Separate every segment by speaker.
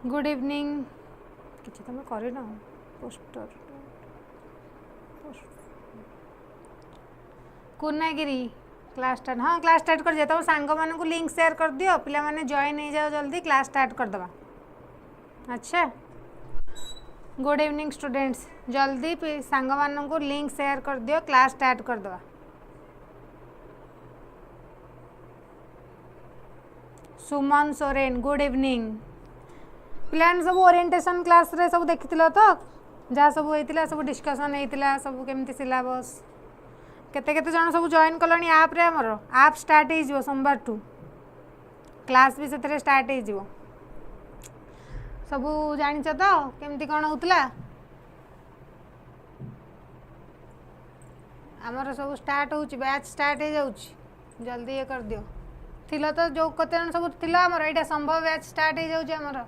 Speaker 1: Good evening किसी तुम कर पोस्टर कुनागिरी क्लास स्टार्ट हाँ क्लास स्टार्ट कर दिया तुम सांग मानू लिंक शेयर कर दियो पिला माने जॉइन हो जाओ जल्दी क्लास स्टार्ट कर दवा। अच्छा गुड इवनिंग स्टूडेंट्स जल्दी सांग मानू लिंक शेयर कर दियो क्लास स्टार्ट कर दवा। सुमन सोरेन गुड इवनिंग पिलान सब ओरिएंटेशन क्लास रे सब देखि तो जहाँ सब होता सब डिस्कसन होता सब केमती सिलेबस केते केते जन सब जॉइन कलनी आप रे हमर आप स्टार्ट हो सोमवार टू क्लास भी से स्टार्ट हो सब जानिच तो केमती कौन होता आमर सब स्टार्ट हो बैच स्टार्ट हो जाऊँ जल्दी ये कर दियो थिलो तो जो कते जन सब थिलो हमर एटा संभव बैच स्टार्ट हो जाऊँ हमर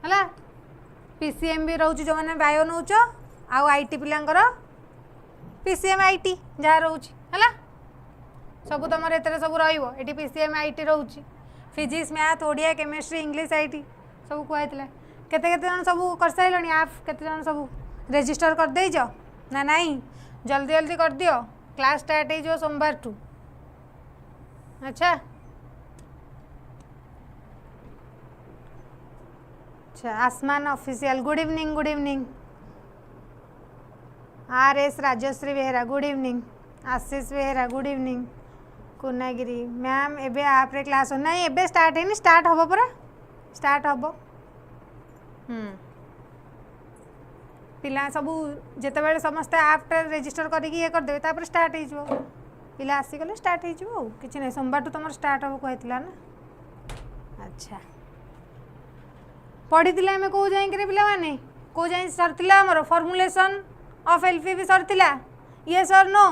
Speaker 1: हला पीसीएम भी रोच जो मैंने बायो नौच आउ आईटी पिलांकर पीसीएम आईटी जहाँ रोच है सब तुम एते सब रही पीसीएम आईटी रोच physics math Odia chemistry English IT सब कहला केते केते जन सब कर सारे आप केते जन सब रजिस्टर कर देइछ ना नहीं जल्दी जल्दी कर दियो क्लास स्टार्ट हो सोमवार टू। अच्छा अच्छा आसमान official good evening R S Rajashree Behera good evening Ashish Behera good evening Kunagiri ma'am एबे आप रे क्लास हो नहीं एबे स्टार्ट है स्टार्ट हम पूरा स्टार्ट हम पिला सब जिते समस्ते आप रजिस्टर करके ये करदे तापर स्टार्ट हो पिला आसीगले स्टार्ट हो कि नहीं सोमवार टू तुम स्टार्ट हम कहला ना। अच्छा पढ़ी आम कौ जाए पे कौ जाए सरला आमर फर्मुलेसन ऑफ एलपीपी सरला ये सर नो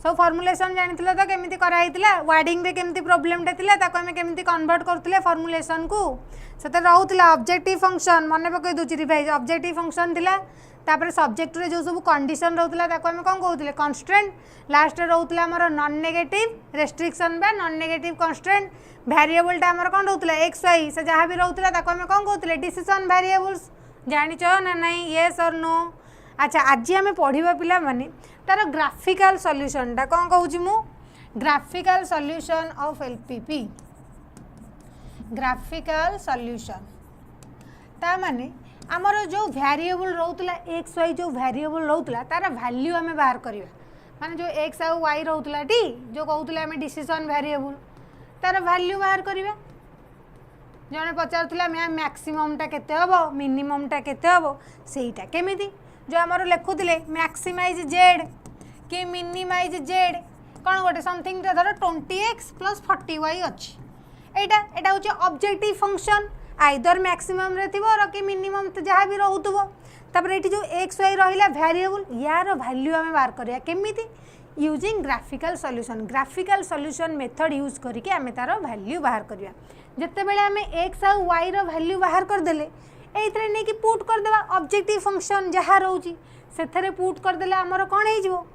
Speaker 1: सब फर्मुलेसन जानी तो केमी कराई वार्डिंग रे केमती प्रोब्लेमटे आम केमी कन्वर्ट करुले फर्मुलेसन को से रोला ऑब्जेक्टिव फंक्शन मन पकई दूसरी रिवाइज ऑब्जेक्टिव फंक्शन थिला तापर सब्जेक्ट रे जो सब कंडीशन रोला आम कौन कहते कन्स्ट्रेंट लास्ट रोला आमर नॉन नेगेटिव रेस्ट्रिक्शन बा नॉन नेगेटिव कन्स्ट्रेंट वेरिएबलटा आमर कौन रोला एक्स वाई से जहाँ भी रोला आम कौन कहते डिसीजन वेरिएबल्स जानिच ना नहीं येस और नो। अच्छा आज आम पढ़ा पिला माने तार ग्राफिकल सॉल्यूशनटा कौन कहूँ मु graphical solution of LPP graphical solution ता माने आमर जो वेरिएबल रोला एक्स वाई जो वेरिएबल रोला तार वैल्यू आम बाहर करवा माने जो एक्स आउ वाई रोला टी जो कहते आम डिसीजन वेरिएबल तार वैल्यू बाहर करवा जड़े पचारूला मैम मैक्सिममटा केते हम मिनिममटा केते हम सेटा केमिति जो आमर लिखुले मैक्सिमाइज जेड कि मिनिमाइज जेड कौन गोटे समथिंग धर 20x + 40y अच्छी एटा हूँ ऑब्जेक्टिव फंक्शन आइदर मैक्सिमम रे थिबो कि मिनिमम जहाँ भी रोथुबो तापर एटी जो एक्स वाई रहिला वेरिएबल यार वैल्यू आम बाहर करिया केमिति using graphical solution method use करके आम तार वैल्यू बाहर करिया जिते बेले आम एक्स आउ वाई रो वैल्यू बाहर करदेले एइथरे नहीं कि पुट करदेबा ऑब्जेक्टिव फंक्शन जहाँ रोची सेथरे पुट करदेले आमर कौन हो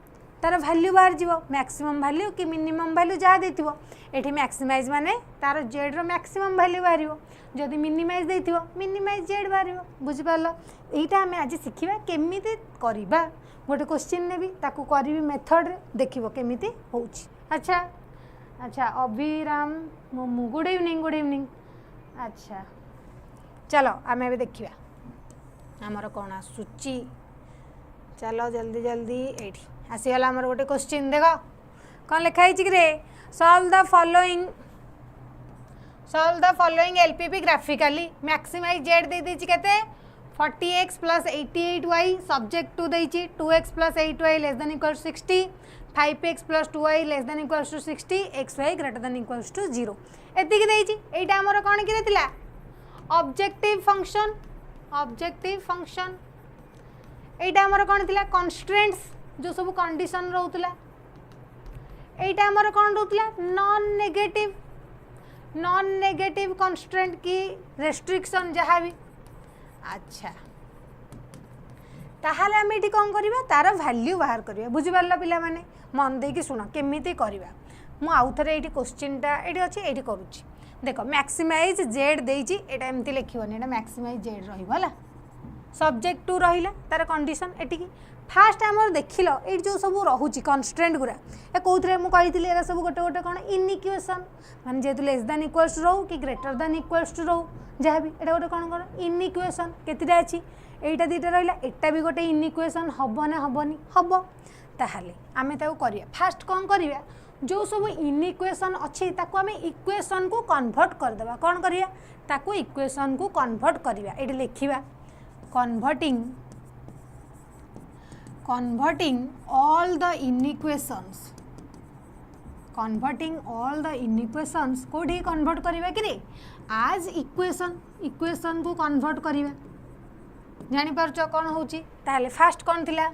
Speaker 1: तार वैल्यू बाहर जीवो मैक्सिमम वैल्यू कि मिनिमम वैल्यू जहाँ देथिबो एठी मैक्सिमाइज माने तार जेड रो मैक्सिमम वैल्यू बाहरिबो जदि मिनिमाइज देथिबो मिनिमाइज जेड बाहरिबो बुझि पारलो एइटा हम आज सिखिबा केमिति करिबा गोटे क्वेश्चन ने भी ताकू करी मेथड रे देखिबो केमिति होउची। अच्छा अच्छा अभिराम मोमू गुड इवनिंग अच्छा चलो आम ए देखा आमर कौन आसूची चलो जल्दी जल्दी ये आसीगला आमर गोटे क्वेश्चन देख कौन लिखाई कि solve the following LPP graphically maximise Z दे देछि केते 40x + 88y सब्जेक्ट टू देछि 2x + 8y <= 60 5x + 2y <= 60 xy <= 0 एतिक देछि एटा हमर कोन कि देतिला ऑब्जेक्टिव फंक्शन एटा हमर कोन थिला कन्स्ट्रेंट्स जो सब कंडीशन रहउतला एटा हमर कोन रहउतला नॉन नेगेटिव कन्स्ट्रेंट की रेस्ट्रिक्शन जहाँ भी। अच्छा ताहले आम ये कौन करवा तार वैल्यू बाहर करवा बुझिपार पिला माने मन देकी शुण केमिति करवा मु आउ थे ये क्वेश्चनटा ये अच्छे ये करुच्ची देख मैक्सिमाइज जेड देइछि एटा एमती लिखिबनी एटा मैक्सिमाइज जेड रहिबो हला सब्जेक्ट टू रहिला तार कंडीशन एटिकी फास्ट आमर देखिल ये जो सब रोचे कन्स्ट्रेंट गुरा ए कौन मुझे कही एरा सब गोटे गोटे कौन इनइक्वेशन माने जेहेतु लेस दैन इक्वल्स टू रो कि ग्रेटर दैन इक्वल्स टू रो जहाँ भी एटा गोटे कौन कौन इनइक्वेशन केतेटा अच्छी एटा दुईटा रहा एटा भी गोटे इनइक्वेशन हम ना हेनी हम ताहले आमे ताको करिया फास्ट कौन करिया जो सब इनइक्वेशन अच्छी ताको आमे इक्वेशन को कन्वर्ट करदेबा कौन करिया ताको इक्वेशन को कन्वर्ट करिया एटी लिखिबा converting all the inequations कोठी कन्वर्ट करिबा कि रे आज इक्वेशन को कन्वर्ट करिबा जानि परछो कोन होची ताले फास्ट कोन थिला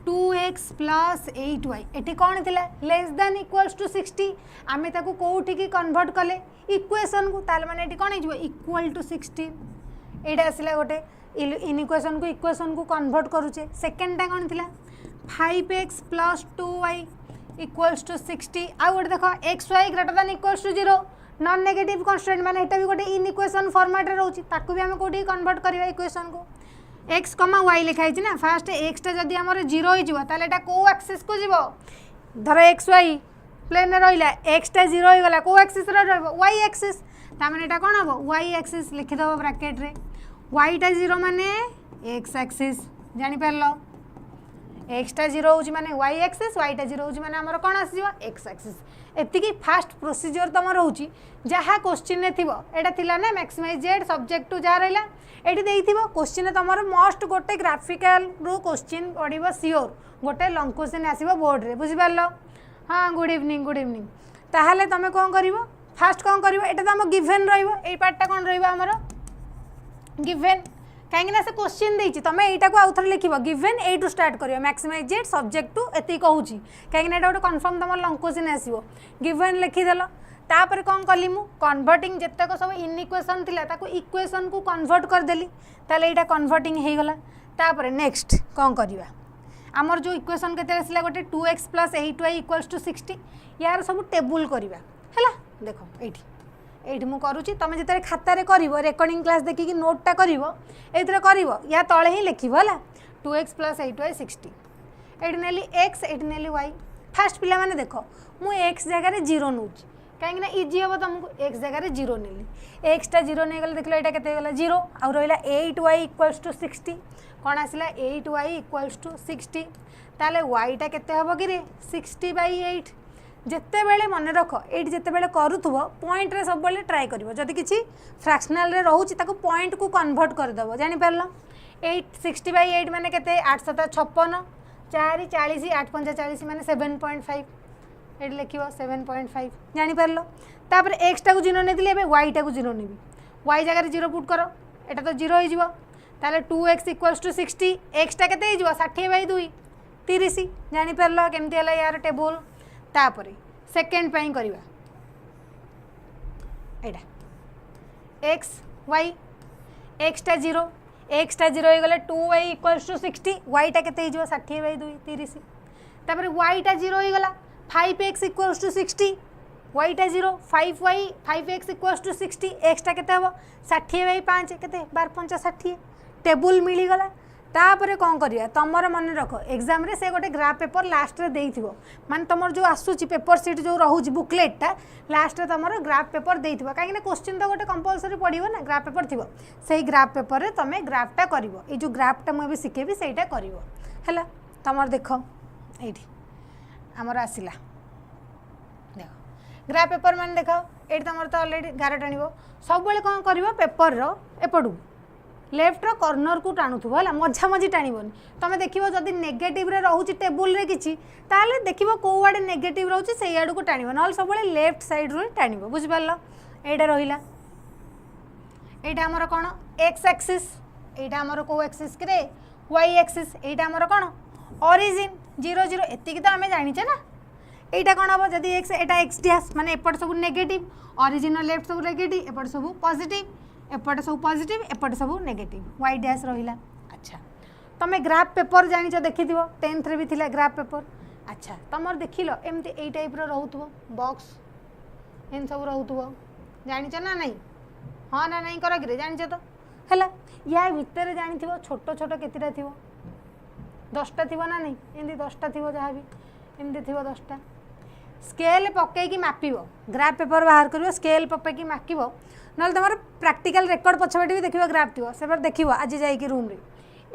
Speaker 1: 2x + 8y एठी कोन थिला लेस देन इक्वल्स टू 60 आमे ताको कोठी की कन्वर्ट कले इक्वेशन को ताले माने एठी कोन हिजबो इक्वल टू 16 एटा आसिला गोटे इनइक्वेशन को कन्वर्ट करूचे सेकेंडटा कौन थिला 5x + 2y = 60 आ गोटे देख xy > 0 नॉन नेगेटिव कांस्टेंट माने एटा भी गोटे इनइक्वेशन फॉर्मेट रे रहउची ताकू भी हमें कोठी कन्वर्ट करबा इक्वेशन को x, y लिखाई छी ना फास्ट x टा जदी हमर 0 होई जिवो ताले एटा को एक्सिस को जिवो धर xy प्लेन रे रहिला x टा 0 होई गला को एक्सिस रे रहबो y एक्सिस ता माने एटा कोन हबो y एक्सिस लिखि दबो ब्रैकेट रे y टा 0 माने x एक्सिस जानि परलो x टा 0 होउची माने y एक्सिस y टा 0 होउची माने हमर कोन आसीबो x एक्सिस एतिकी फास्ट प्रोसीजर तम रहउची जहा क्वेश्चन ने थिबो एटा थिला ना मैक्सिमाइज जेड सब्जेक्ट टू जा रहला एटी देइथिबो क्वेश्चन तमर मस्ट गोटे ग्राफिकल रो क्वेश्चन पडिबो सियोर गोटे लॉन्ग क्वेश्चन आसीबो बोर्ड रे बुझि परलो हां गुड इवनिंग ताहाले तमे कोन करिवो फास्ट कोन करिवो एटा त हम गिवन रहइबो एई पार्टटा कोन रहइबो हमर गिवन कहीं से क्वेश्चन देती तुम यहाँ को आउ थे लिख गिवन ए टू स्टार्ट कर मैक्सिमाइज जेड सब्जेक्ट टू एति कहूँ कहीं गोटे कन्फर्म तुम लंग क्वेश्चन आसो गिवन लिखिदेल तापर कौन कली मु कन्वर्टिंग जितक सब इनइक्वेशन थिला ताको इक्वेशन को कन्वर्ट करदेली ताले एटा कन्वर्टिंग हो गला तापर नेक्स्ट कौन करवा आमर जो इक्वेशन केते आसला गोटे 2x + 8y = 60 यार सब टेबुल करवा है देखो ये मुझे करुँची तुम जिते खातार कर रेकर्डिंग क्लास देखिकी नोटा कर या तले ही लिख है 2x + 8y 60 ये नेली x ये नेली y फास्ट पिला माने देख मु x जगह 0 नौ कहीं इजी हम तुमको x जगह 0 नेली x टा 0 नहीं गले देख लो ये केते 0 आउ रहा 8y = 60 कौन आसला 8y = 60 ताले y टा केते हबो कि रे 60/8 जिते बेले मन रख ये जिते बेले करूथुबो पॉइंट रे सब बेले ट्राई करिवो जदि किछि फ्रैक्शनल रे रहउची ताको पॉइंट को कन्वर्ट कर दबो जानि परलो 60/8 माने केते 8 7 56 4 40 8 5 40 माने 7.5 एट लिखिबो 7.5 जानि परलो तापर x टा को 0 ने दिले एबे y टा को 0 नेबी y जगह 0 पुट करो एटा तो 0 होई जिवो ताले 2x = 60 x टा केते होई जिवो 60/2 30 जानि परलो केमति हला यार टेबल तापर सेकेंड पाई करवा एटा एक्स वाई एक्स टा 0 हो गले 2y = 60 y टा केते हो 60/2 30 तापर y टा 0 हो गला 5x = 60 y टा 0 5x = 60 x टा केते हो 60/5 केते 12 5 60 टेबुल मिली गला तापर कौन करिया तमर मन रख एग्जाम रे से गोटे ग्राफ पेपर लास्ट रे देइथिबो मान तमर जो आसुची पेपर सीट जो रहउची बुकलेट टा लास्ट रे तमर ग्राफ पेपर देइथिबो काहे ना क्वेश्चन तो गोटे कंपलसरी पडिबो ना ग्राफ पेपर थिबो सेही ग्राफ पेपर रे तमे ग्राफ टा करिवो ए जो ग्राफ टा मैं भी सिखेबी सेटा करिवो हैला तमर देखो एठी हमर आसिला देखो ग्राफ पेपर मान देखो एठी तमर तो ऑलरेडी गार टाणिबो सब बेले कौन करिवो पेपर रो एपडू लेफ्ट रो कॉर्नर को टाणुथुबो हला मझा मझी टाणिबोनी तमे देखिबो जदी नेगेटिव रे रहउची टेबल रे किछि ताले देखिबो को वाडे नेगेटिव रहउची सेही आडू को टाणिबो नल सब बेले लेफ्ट साइड रो टाणिबो बुझि परलो एटा रहिला एटा हमर कोन x एक्सिस एटा हमर को एक्सिस करे y एक्सिस एटा हमर कोन ओरिजिन 0 0 एतिकी तो हमें जानि छ ना एटा कोन हबो जदी x एटा x डैश माने एपट सब नेगेटिव ओरिजिन लेफ्ट सब नेगेटिव एपट सब पॉजिटिव एपटे सब पॉजिटिव एपटे सब नेगेटिव वाई डैश रहिला अच्छा तमे ग्राफ पेपर जानि छ देखिथिबो 10th रे भी थिला ग्राफ पेपर अच्छा तमर देखिलो एमती ए टाइप रो रहउथबो बॉक्स एन सब रहउथबो जानिच ना नहीं हाँ ना नहीं कर कि जानिच तो है या भितर जानी छोट छोट केतिटा थी 10टा थी ना नहीं एमती 10टा थी जहाँ भी एमती थी 10टा स्केल पकईकि मापिब ग्राफ पेपर बाहर कर स्केल पकईकि मापिब ना तुम प्रैक्टिकल रेकर्ड पछपटे भी देखिए ग्राफ थी से देखिए आज जाइए रूम रे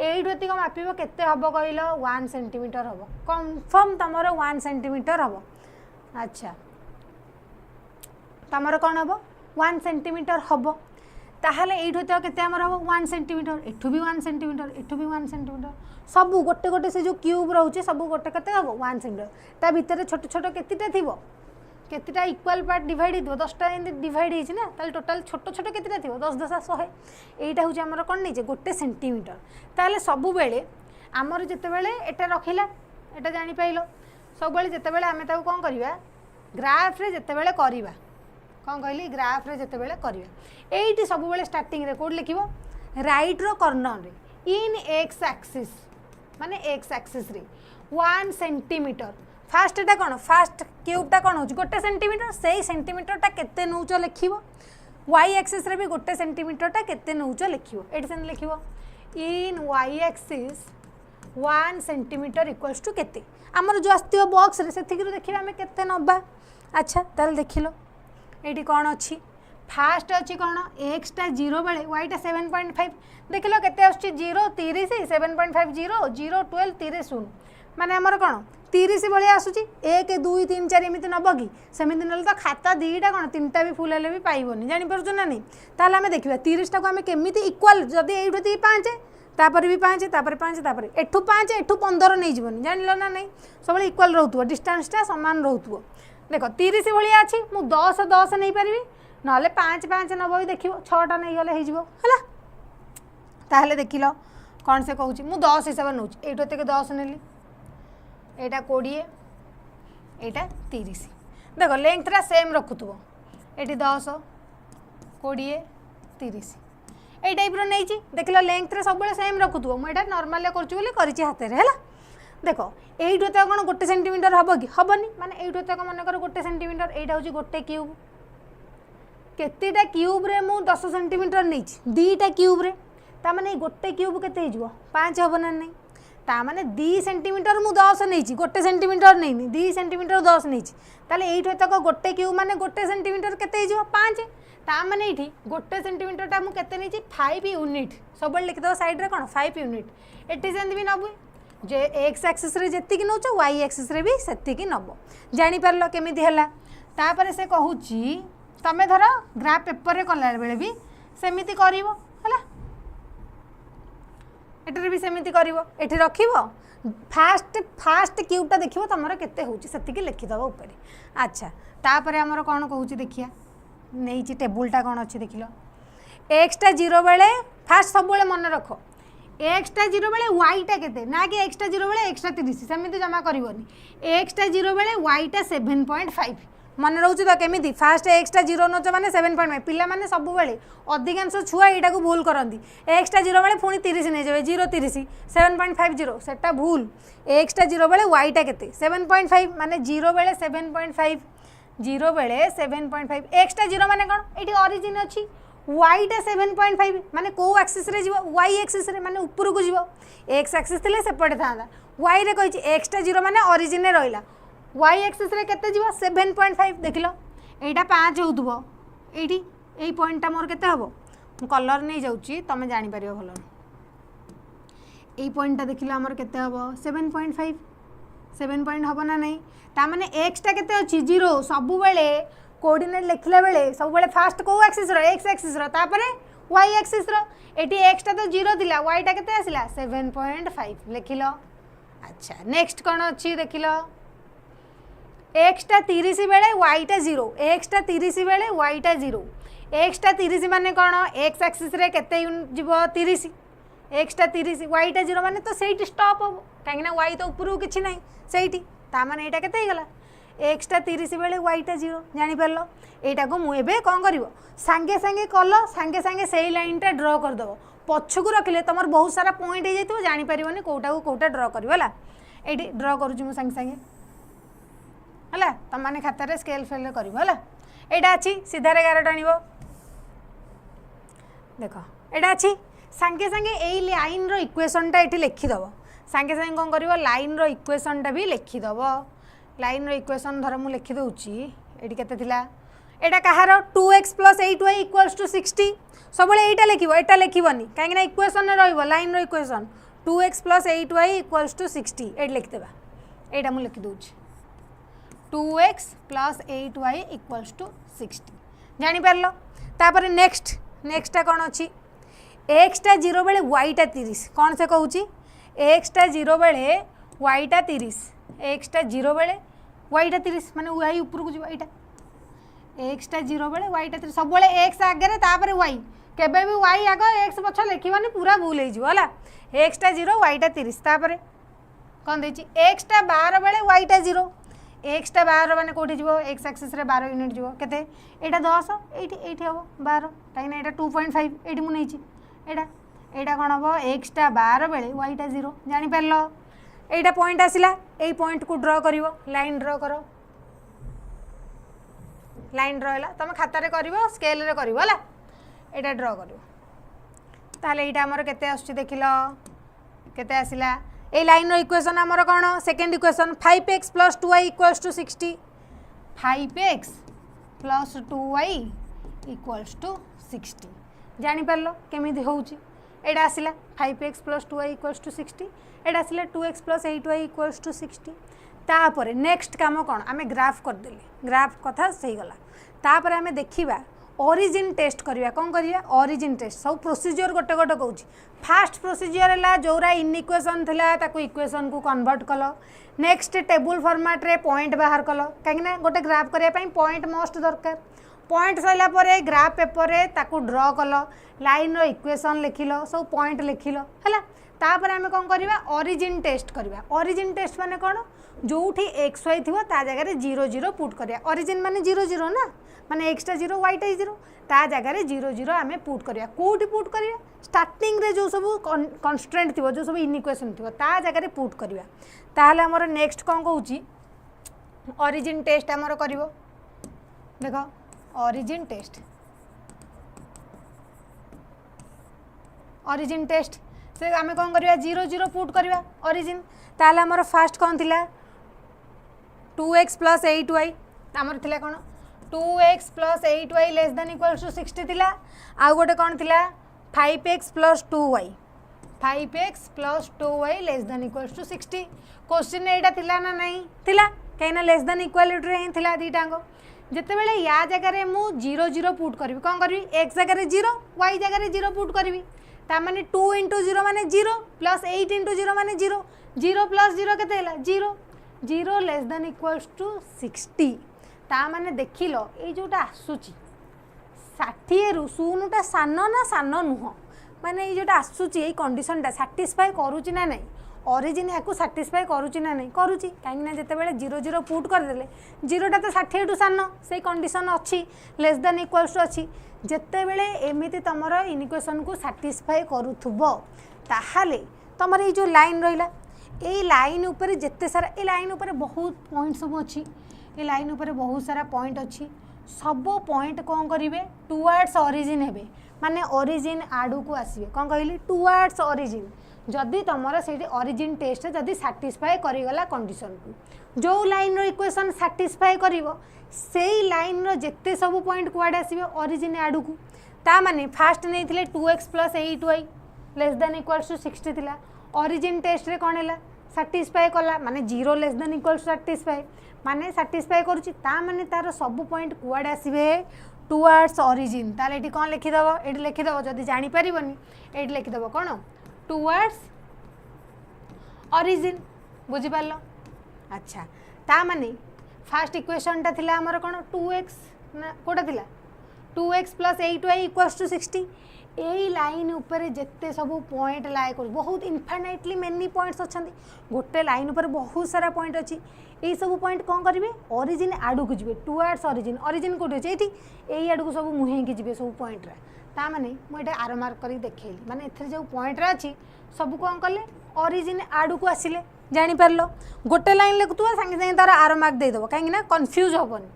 Speaker 1: ये मापिब केते हम कहल 1 सेंटीमीटर हम कन्फर्म तुम 1 सेंटीमीटर हम अच्छा तुम कौन हम 1 सेंटीमीटर हम ताहले ये केते हमर हम 1 सेंटीमीटर एठू भी 1 सेंटीमीटर एठू भी 1 सेंटीमीटर सब गोटे गोटे से जो क्यूब रोचे सब गोटे केते हम 1 सेंटीमीटर ता भितर छोट छोट केतिटा थिबो केतिटा इक्वल पार्ट डिवाइड हो 10टा एंड डिवाइड होइछि ना ताले टोटल छोट छोट केतिटा थिबो 10 10 100 एटा होछि हमर कोन नै जे गोटे सेंटीमीटर ताले सब बेले हमर जते बेले एटा रखिला एटा जानि पाइलो सब बेले जते बेले हमें ताको कोन करिवा ग्राफ रे जते बेले करिवा कौन कहली ग्राफ रे जते बेले करिवा एइटी सब बेले स्टार्टिंग रे कोड लिखिबो राइट रो कॉर्नर रे इन एक्स एक्सिस माने एक्स एक्सिस रे 1 सेंटीमीटर फास्ट एटा कोन फास्ट क्यूबटा कोन हो गोटे सेंटीमीटर सेही सेंटीमीटरटा केते नौचो लिखिबो वाई एक्सिस रे भी गोटे सेंटीमीटरटा केते नौचो लिखिबो एटी सेन लिखिबो in Y axis 1 centimetre equals to केते हमर जो आस्तियो बॉक्स रे सेथिक रे देखिबा हमें केते नबा अच्छा ताल देखिलो एटी कौन अच्छी फास्ट अच्छी कौन एक्सटा 0 बेले वाईटा 7.5 देख लो केते आछी 0 30 7.5 0 0 12 30 शून्य माने हमर कौन 30 भाई आसूची 1 2 3 4 एमती नब कि सेमती ना तो खाता दीटा कौन 3टा भी फुल हेल्ले भी पाइबनी जापर ना नहीं ताल आम देखा 30टा को आम केमी इक्वाल जदि ये 5 तापर भी 5 तापर 5 तापर एठू 5 एठू 15 नहीं जीवन जान लो ना नहीं सब इक्वाल रोथुव डिस्टेंसटा सामान रोथुव देख 30 भाया अच्छी मु 10 10 नहीं पारि ना 5 5 नब भी देख 6टा नहीं गले है ताहले देख लो कौन से कहूँ मु 10 हिसाब नौ ये 10 नेली एटा 20 एटा 30 देख लेंथटा सेम रखुव ये 10 20 30 ये टाइप नहीं देख लो लेंथ सब सेम रखुव मुझे नॉर्मल कर हाथ में है देख यही तक कौन गोटे सेंटीमीटर हम कि हेनी माने यही तक मन कर गोटे सेंटीमीटर यहाँ हूँ गोटे क्यूब केतेटा क्यूब रे मु 10 सेंटीमीटर नहीं दीटा क्यूब रे ता माने गोटे क्यूब केते हो 5 हम ना नहीं ता माने 2 सेंटीमीटर मु 10 नहीं गोटे सेंटीमीटर नहीं 2 सेंटीमीटर 10 नहीं ताले यही तक गोटे क्यूब माने गोटे सेंटीमीटर केते हो 5 ता माने ये गोटे सेंटीमीटर मु केते नहीं 5 यूनिट सब लिखिद साइड रे कौन 5 यूनिट एटी सेमती भी नबू जे एक्स एक्सिस रे जेतिकी नौच वाई एक्सिस रे भी सेतिकी नब जानी पारलो केमिति हैला तापर से कहूची तमे धर ग्राफ पेपर रे कला बेले भी सेमिति करिवो हैला एटर भी सेमिति करिवो एठी रखिवो फास्ट क्यूबटा देखिवो तमरो केते होउची सेतिकी लिखि दबो ऊपर अच्छा तापर हमर कोन कहूची देखिया नेइची टेबुलटा कोन अछि देखिलो एक्सटा 0 बेले फास्ट सब बेले मन रखो एक्सटा 0 बेले वाईटा केते ना कि एक्सटा 0 बेले एक्सटा 30 सेमिति जमा करबोनी एक्सटा 0 बेले वाईटा 7.5 मन रोचे तो केमिति फास्ट एक्सटा 0 नोच माने 7.5 पिला माने सब बेले अधिकांश छुआ एटा को भूल करंदी एक्सटा 0 बेले पुनी 30 नै जेबे 0 30 7.50 सेटा भूल एक्सटा 0 बेले वाईटा केते 7.5 माने 0 बेले 7.5 0 बेले 7.5 एक्सटा 0 माने कोन एठी ओरिजिन अछि वाईटा 7.5 माने को एक्सिस रे जीवो वाई एक्सिस रे माने ऊपर को जीवो एक्स एक्सिस थिले सेपटे थांदा वाई रे कहिछि एक्सटा 0 माने ओरिजिन रे रहिला वाई एक्सिस रे केते जीवो 7.5 देखिलो एटा 5 होउतबो एठी एई पॉइंटटा मोर केते हबो मु कलर नै जाउची तमे जानि परियो भलो एई पॉइंटटा देखिलो हमर केते हबो 7.5 7 पॉइंट हबो ना नै ता माने एक्सटा केते अछि 0 सब बेले कोऑर्डिनेट लिखला बेले सब बेले फास्ट को एक्सिस रो एक्स एक्सिस रो तापरे वाई एक्सिस रो एटी एक्सटा तो 0 दिला वाईटा केते आसिला 7.5 लिखिलो अच्छा नेक्स्ट कोन अछि देखिलो एक्सटा 30 बेले वाईटा 0 एक्सटा 30 बेले वाईटा 0 एक्सटा 30 माने कोन एक्स एक्सिस रे केते जीवो 30 एक्सटा 30 वाईटा 0 माने तो सेठी स्टॉप हो काहेना वाई तो ऊपर किछि नै सेठी ता माने एटा केते गेला एक्सटा 30 बेले वाईटा 0 जानी पारलो एटा को मु एबे कोन करिवो संगे संगे कलो संगे संगे सेही लाइनटा ड्रा कर दबो पछकु रखले तमर बहुत सारा पॉइंट हे जैतो जानी परिवनी कोटा को कोटा ड्रा करिवो हला एटी ड्रा करूछु मु संगे संगे हला तम माने खाता रे स्केल फेल करिवो हला एटा अच्छी सीधार 11 टाण देख एटा अच्छी सांगे सांगे यही लाइन रो इक्वेशनटा ये लिखिदेव सांगे सांगे कौन कर लाइन रो इक्वेशनटा भी लिखिदेव लाइन रो इक्वेशन धर मुझे लिखिदे ये केते एटा कहार 2x + 8y = 60 सब एटा लिखो एटा लिखनी कहीं इक्वेशन लाइन रो इक्वेशन 2x + 8y = 60 ये लिखिदेवा यहाँ मुझे लिखिदे 2x + 8y = 60 जापर तापर नेक्स्टा कौन अच्छी एक्सटा 0 बेले वाईटा 30 कौन से कहूँ एक्सटा 0 बेले वाईटा 30 एक्सटा 0 बेले वाईटा 30 माने वाई ऊपर को जीवा एक्सटा 0 बेले वाईटा 30 सब एक्स आगे तापर वाई केबे भी वाई आग एक्स पछ लिखवानी पूरा भूल होगा एक्सटा 0 वाईटा 30 तापर कौन देची एक्सटा 12 बेले वाईटा 0 एक्सटा 12 माने कोठी जीवो एक्स एक्सिस रे 12 यूनिट जीवो केते एटा 10 एठी हबो 12 काइना एटा 2.5 एठी मु नैची एटा कौन हम एक्सटा 12 बेले वाईटा 0 जापर एटा पॉइंट आसला यही पॉइंट को ड्र कर लाइन ड्र कर लाइन ड्र है तुम खातार कर स्केल रे कर एटा ड्र कर ताले एटा हमर केते आछी देखिल केते आसला ए लाइन रो इक्वेशन हमर कोन second equation 5x + 2y = 60 5x + 2y = 60 जानि परलो केमिति होउची एटा आसला 5x + 2y = 60 एटा आसला 2x + 8y = 60 तापर नेक्स्ट काम कौन आम ग्राफ करदेले ग्राफ कथा सही गला तापर आम देखा ओरिजिन टेस्ट करवा कौन करवा ओरिजिन टेस्ट सब प्रोसीजर गोटे गोटे कहूँ फास्ट प्रोसीजर है जोरा इन इक्वेशन थिला ताको इक्वेशन को कन्वर्ट कल नेक्स्ट टेबुल फॉर्मेट रे पॉइंट बाहर कल कहीं गोटे ग्राफ करने पॉइंट मस्ट दरकार पॉइंट सरला ग्राफ पेपर रे ताको ड्र कल लाइन रो इक्वेशन लिखिल सब पॉइंट लिखिल है तापर आम कौन करवा ओरिजिन टेस्ट करवा ओरिजिन टेस्ट माने कौन जोठी एक्स वाई थी जगह 0 0 पुट करिया ओरिजिन माने 0 0 ना माने एक्सटा 0 वाईटा 0 ता जगह 0 0 आम पुट करिया कोठी पुट करिया स्टार्टिंग रे जो सब कन्स्ट्रेंट थी जो सब इनइक्वेशन थी ता जगह पुट करिया ताहले हमर नेक्स्ट कौन कहूँ ओरिजिन टेस्ट आमर करिवो देखो ओरिजिन टेस्ट से आम कौन करवा 0 0 पुट करवा ओरिजिन ताहले हमर फास्ट कौन थिला 2x + 8y आमर थिला कौन 2x + 8y <= 60 थिला आ गोटे कौन थिला 5x + 2y 5x + 2y <= 60 question एटा थिला ना नहीं थिला कहीं लेस देन इक्वालिटी रे थिला दीटांग जिते बेले या जगह मु 0 0 पुट करी कौन करी x जगह 0 y जगह 0 पुट करी तामाने 2 × 0 माने 0 + 8 × 0 माने 0 0 + 0 केते हैला 0 0 <= 60 ता माने देखिलो ए जोटा आसुची 60 रु 0टा सान ना सान नुह माने ये जोटा आसुची ए कंडीशनटा सैटिस्फाई करूची ना नहीं ओरिजिन या सैटिस्फाई करूची ना नहीं करूची कहीं जिते बड़े 0 0 पुट करदे 0टा तो 60 टू सान से कंडीशन अच्छी <= अच्छी जिते बड़े एमती तुम इनइक्वेशन को सैटिस्फाई करूथुबो ताहाले तुम ये जो लाइन रहा ये लाइन उपर जिते सारा ये लाइन उपर बहुत पॉइंट सब अच्छी ये लाइन उपर बहुत सारा पॉइंट अच्छी सब पॉइंट कौन करेंगे टुवर्ड्स ओरिजिन हे माने ओरिजिन आड़ू को आसवे कौन कहली टुवर्ड्स ओरिजिन जदि तुम से ओरिजिन टेस्ट जदि सैटिस्फाई करगला कंडीशन को जो लाइन रो इक्वेशन सैटिस्फाई करिवो सेई लाइन रो जेते सब पॉइंट कुआडे आसवे ओरिजिन आड़ू को ता माने फास्ट नहीं थिले 2x + 8y <= 60 थिला ओरिजिन टेस्ट रे कोन हैला सैटिस्फाई कला माने 0 <= सैटिस्फाई माने सैटिस्फाई करूची ता माने तार सब पॉइंट कुआडे आसवे टुवर्ड्स ओरिजिन ताले एटी कोन लिखिदबो एटी लिखिदबो जदि जानि परिबनी एटी लिखिदबो कोन टुवर्ड्स ओरिजिन बुझी पारलो अच्छा ता माने फास्ट इक्वेशन टा थिला हमर कोन 2x ना कोटा थिला 2x + 8y = 60 यही लाइन उपर जिते सब पॉइंट लाए कर बहुत इनफाइनाइटली मेनी पॉइंट्स अच्छा गोटे लाइन उपर बहुत सारा पॉइंट अच्छी यही सब पॉइंट कौन करेंगे ओरिजिन आड़ू को जी टुवर्ड्स ओरिजिन ओरिजिन कौटे अच्छे ये आड़ को सब मुहें जी सब पॉइंट ता माने मुझे आरो मार्क कर देखली माने एथरे जो पॉइंट अच्छी सब कौन कले ओरिजिन आड़ू को आसिले जानी पारलो गोटे लाइन लिखुवा सांगे सांगे तार आरो मार्क देदेव कहीं कन्फ्यूज हेनी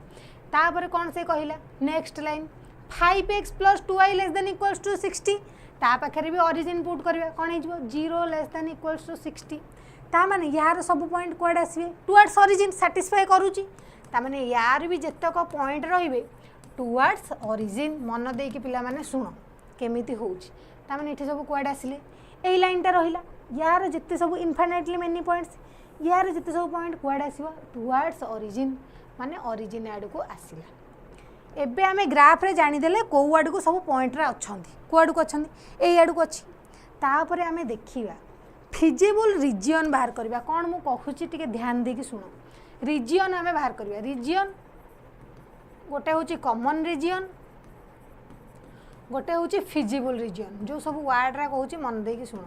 Speaker 1: तापर कौन से कहला नेक्स्ट लाइन 5x + 2y <= 60 ता पाखे भी ओरिजिन पुट करवा कौन हो 0 <= 60 ता माने यार सब पॉइंट कुआडे आसबे टुवर्ड्स ओरिजिन सैटिस्फाई करूची ता माने यार भी जतक पॉइंट रहिबे टुवर्ड्स ओरिजिन मन दे के पिला माने सुनो केमिति होउची ता माने इथे सब कुआडे आसिले एई लाइनटा रहिला यार जिते सब इनफाइनाइटली मेनी पॉइंट्स यार जिते सब पॉइंट कुआडे आसीबो टुवर्ड्स ओरिजिन माने ओरिजिन आड़ को आसिला एबे आमे ग्राफ रे जानि देले को आड़ को सब पॉइंट रे अछंती को आड़ को अछंती एई आड़ को अछि तापरे आमे देखिबा फिजिबल रीजन बाहर करबा कोन मु कहूची टिके ध्यान देकी सुनो रीजन आमे बाहर करबा रीजन गोटे होची कॉमन रीजन गोटे होची फिजिबल रीजन जो सब वर्ड रा कहूची मन देकी सुनो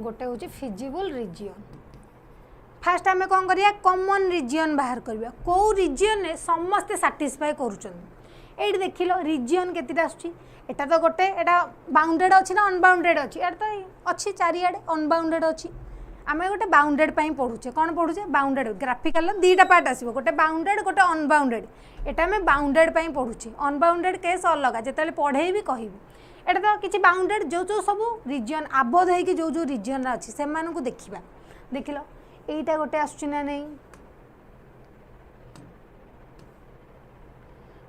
Speaker 1: गोटे होची फिजिबल रीजन फास्ट आमे कोन करिया कॉमन रीजन बाहर करबा को रीजन ने समस्त सैटिस्फाई करूचन एठी देखिलो रीजन केतिटा आछी एटा तो गोटे एटा बाउंडेड अछि ना अनबाउंडेड अछि एटा तो अछि चारि आडे अनबाउंडेड अछि आमे गोटे बाउंडेड पई पढुचे कोन पढुचे बाउंडेड ग्राफिकल दीटा पार्ट आसीबो गोटे बाउंडेड गोटे अनबाउंडेड एटा आमे बाउंडेड पई पढुचे अनबाउंडेड केस अलग जेतले पढेई भी कहिबी एटा तो किछि बाउंडेड जो जो सब रीजन आबोध है कि जो जो रीजन अछि से मानन को देखिबा देखिलो एटा गोटे आछी ना नहीं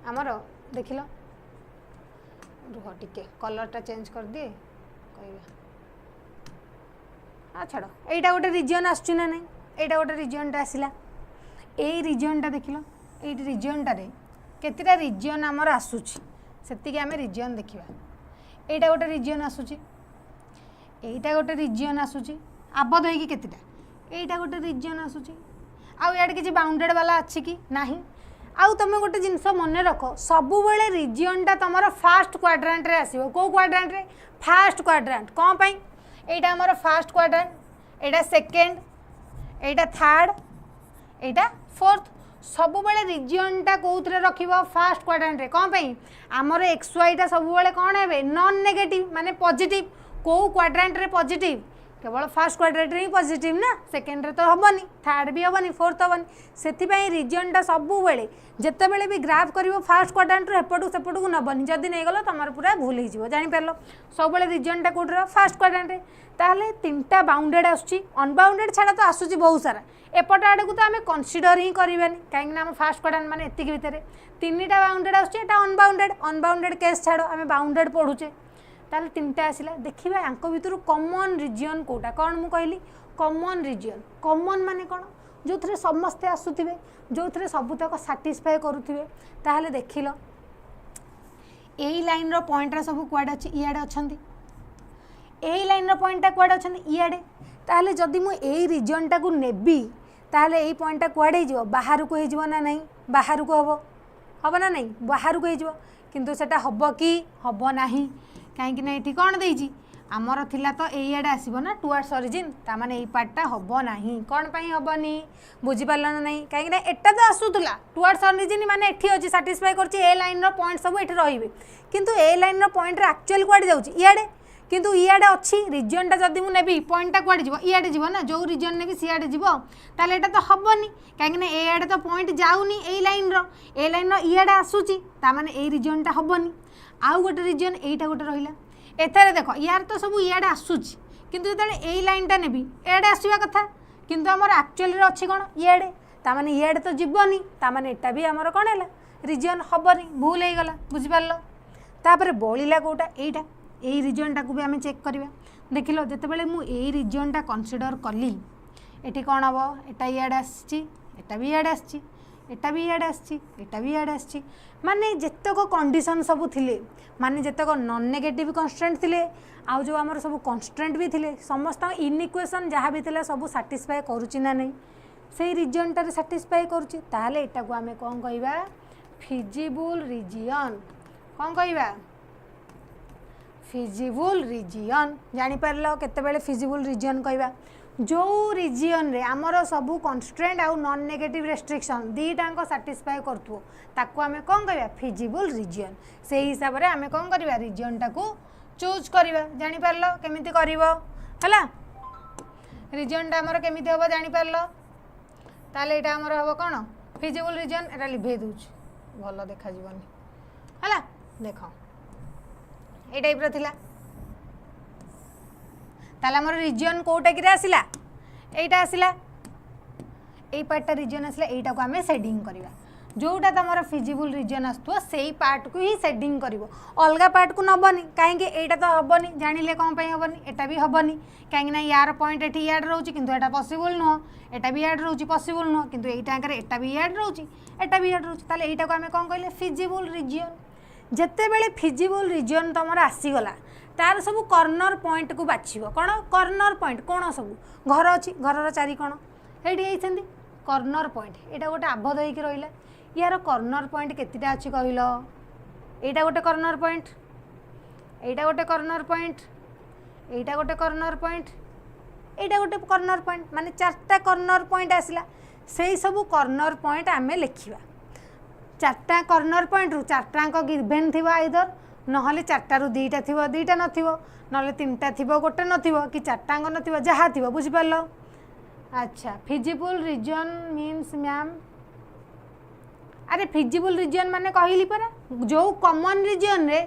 Speaker 1: आमर देखिलो रुह टिके कलरटा चेंज कर दिए कहवा छाड़ एटा गोटे रीजन आछी ना नहीं एटा गोटे रीजनटा आसिला एई रीजनटा देखिलो एई रीजनटा रे केतिटा रीजन आमर आसुची सेतिके आमे रीजन देखिबा एटा गोटे रीजन आसुची एटा गोटे रीजन आसुची आबद्ध होई कि केतिटा एटा गोटे रीजन आसुची आउ याडे किछि बाउंडेड वाला अछि कि नाही आउ तुम गोटे जिनस मन रख सबु बेले रीजनटा तुमर फास्ट क्वाड्रांट रे आसीबो को क्वाड्रांट रे फास्ट क्वाड्रांट कोन पई एटा हमर फास्ट क्वाड्रांट एटा सेकंड एटा थर्ड एटा फोर्थ सबु बेले रीजनटा कोउथरे रखिबो फास्ट क्वाड्रांट रे कोन पई हमर एक्स वाई टा सबु बेले कोन हेबे नॉन नेगेटिव माने पॉजिटिव को क्वाड्रांट रे पॉजिटिव केवल फास्ट क्वाड्रेंट ही पॉजिटिव ना सेकेंड रे तो हबनी थर्ड भी हबनी फोर्थ हबनी सेथिपाई रीजनटा सबु बेले जेते बेले भी ग्राफ करिवो फास्ट क्वाड्रेंट रो एपटू सेपटू को नबनी जदी नै गलो तमर पूरा भूल ही जिवो जानि परलो सब बेले रीजनटा कोडरो फास्ट क्वाड्रेंट रे ताहले तीनटा बाउंडेड आछी अनबाउंडेड छाड़ा तो आसुची बहुत सारा एपट आडे को तो आमे कंसीडर ही करिबानी काहे ना हम फास्ट क्वाड्रेंट माने एतिक भितरे तीनटा बाउंडेड आछी एटा अनबाउंडेड अनबाउंडेड केस छाड़ो आमे बाउंडेड पढुचे ताले तीनटा आसिला देखिबा आंको भितरु कॉमन रीजन कोटा कोन मु कहली कॉमन रीजन कॉमन माने कोन जो थरे समस्त आसुथिबे जो थरे सबुतक सैटिस्फाई करूथिबे ताहले देखिलो एई लाइन रो पॉइंट रा सब कुआडे अछि इयाडे अछंती एई लाइन रो पॉइंट टा कुआडे अछंती इयाडे ताहले जदी मु एई रीजन टा को नेबी ताहले एई पॉइंट टा कुआडे हिजो बाहर को हिजो ना नहीं बाहर को हबो ना नहीं बाहर को हिजो किंतु सेटा हबो कि हबो नाही कहीं ना ये कौन देजी आमर थिला तो एआडे आसब ना टुवर्ड्स ओरिजिन तामाने एई पार्टटा हबो नाही कौन पई हबनी बुझी पारला ना नहीं कहीं ना एटा तो आसुतला टुवर्ड्स ओरिजिन माने एठी अछि सैटिस्फाई करछि ए लाइन रो पॉइंट सब एठी रहिबे किंतु ए लाइन रो पॉइंट रे एक्चुअली क्वाड जाउछि इयाडे किंतु इयाडे अछि रीजनटा जदी मु नेबी पॉइंटटा क्वाड जिवो इयाडे जिवो ना जो रीजन नेबी सियाडे जिवो ताले एटा तो हबनी कहीं ना एआडे तो पॉइंट जाउनी ए लाइन रो इयाडे आसुछि तामाने ए रीजनटा हबनी आउ गोटे रीजन एटा गोटे रहिला एथारे देखो यार तो सब इयाडे आसुछि किंतु जतले एई लाइनटा नेबी एडे आसीबा कथा किंतु हमर एक्चुअली रे अछि कोन इयाडे ता माने इयाडे तो जिवनी ता माने एटा भी हमर कोन हैला रीजन हबनी भूल हे गला बुझि पारलो तापरे बळिला कोटा एटा एई रीजनटा को भी हमें चेक करबा देखिलो जते बेले मु एई रीजनटा कंसीडर करली एठी कोन हबो एटा इयाडे आछि एटा भी इयाडे आछि एटा भी इयाडे आछि एटा भी इयाडे आछि माने जेतक कंडीशन सब थिले माने जेतक नॉन नेगेटिव कांस्टेंट थिले आउ जो हमर सब कांस्टेंट भी थिले समस्त इनइक्वेशन जहाँ भी थिले सब सैटिस्फाई करूची ना नहीं से रीजन टा सैटिस्फाई करूची ताहले एटा को हमें कोन कहबा फिजिबल रीजन कोन कहबा फिजिबल रीजन जानि परलो केते बेले फिजिबल रीजन कहबा जो रीजन रे आमर सबू कन्स्ट्रेंट आउ नॉन नेगेटिव रेस्ट्रिक्शन दीटाक साटिस्फाई करथु ताको आमे कोन कहबा फिजिबल रीजन से हिसाब रे आमे कोन करबा रीजन टाको चूज करबा जानि परलो केमिति करबो हला रीजन टा हमर केमिति होबो जानि परलो ताले एटा हमर होबो कोन फिजिबल रीजन एटा लिभे दोछ भल देखा जीवनी हला देख ए टाइप रो थिला ताला हमर रीजन कोटा कि आसिला एटा आसिला ए पार्टा रीजन आसिला एटा को हमें शेडिंग करबा जोटा तुम फिजिबल रीजन आसुव से पार्ट को ही शेडिंग कर अलग पार्ट को नबनी कहीं एटा तो हेनी जानिले कौन हेनी एटा भी हेनी कहीं यार पॉइंट ये याड रोचे किंतु एटा पॉसिबल नुह एटा भी याड रोचे पॉसिबल नुह किंतु एटा एटा भी याड रोचे एटा भी याड रोचे ताले एटा को आमे कौन कहले फिजिबल रीजन जेते बेले फिजिबल रीजन तुम आसीगला तार सब कॉर्नर पॉइंट को बाछिबो कौन कॉर्नर पॉइंट कौन सब घर अच्छी घर चारि कोण ये कॉर्नर पॉइंट एटा गोटे आबद्ध होइक रहिला यार कॉर्नर पॉइंट केतिटा अच्छी कहल एटा गोटे कॉर्नर पॉइंट एटा गोटे कॉर्नर पॉइंट एटा गोटे कॉर्नर पॉइंट एटा गोटे कॉर्नर पॉइंट माने चारटा कॉर्नर पॉइंट आसला से सब कॉर्नर पॉइंट आमे लिखिबा चारटा कॉर्नर पॉइंट रु चारटा गिवन थी आइदर नहले चारटा रु दीटा थी दीटा नथिबो नहले तीनटा थिबो गोटे नथिबो कि चारटा नथिबो जहा थिबो बुझि पारलो अच्छा फिजिबल रीजन मीन्स मैम अरे फिजिबल रीजन माने कहली परा जो कॉमन रीजन रे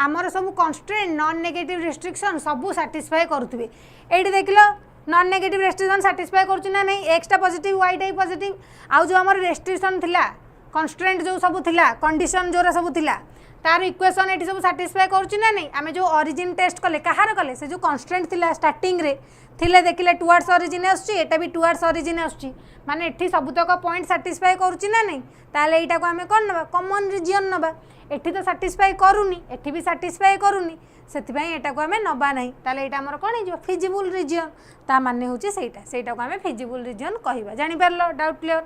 Speaker 1: आमर सब कन्स्ट्रेंट नॉन नेगेटिव रेस्ट्रिक्शन सब सैटिस्फाई करुवे ये देख लो नॉन नेगेटिव रेस्ट्रिक्शन सैटिस्फाई कर नहीं एक्सटा पॉजिटिव वाईटा पॉजिटिव आउ जो आमर रेस्ट्रिक्शन थिला कन्स्ट्रेंट जो सब थिला कंडीशन जोरा सब थिला तार इक्वेशन ये सब सैटिस्फाई करुना नहीं आम जो ओरिजिन टेस्ट कले कहार कले से जो कन्स्ट्रेंट थिला स्टार्टिंग रे थिले देखिले टुवर्ड्स ओरिजिन आसुची एटा भी टुवर्ड्स ओरिजिन आसुची माने एठी सबुतक पॉइंट सैटिस्फाई करुना नहीं ताले एटा को आमे कोन नबा कॉमन रीजन नबा एठी तो सैटिस्फाई करूनी एठी भी सैटिस्फाई करूनी सेतिपई एटा को आमे नबा नहीं ताले एटा हमर कोन जो फिजिबल रीजन ता माने होची सेटा को आमे फिजिबल रीजन कहिबा जानि परलो डाउट क्लियर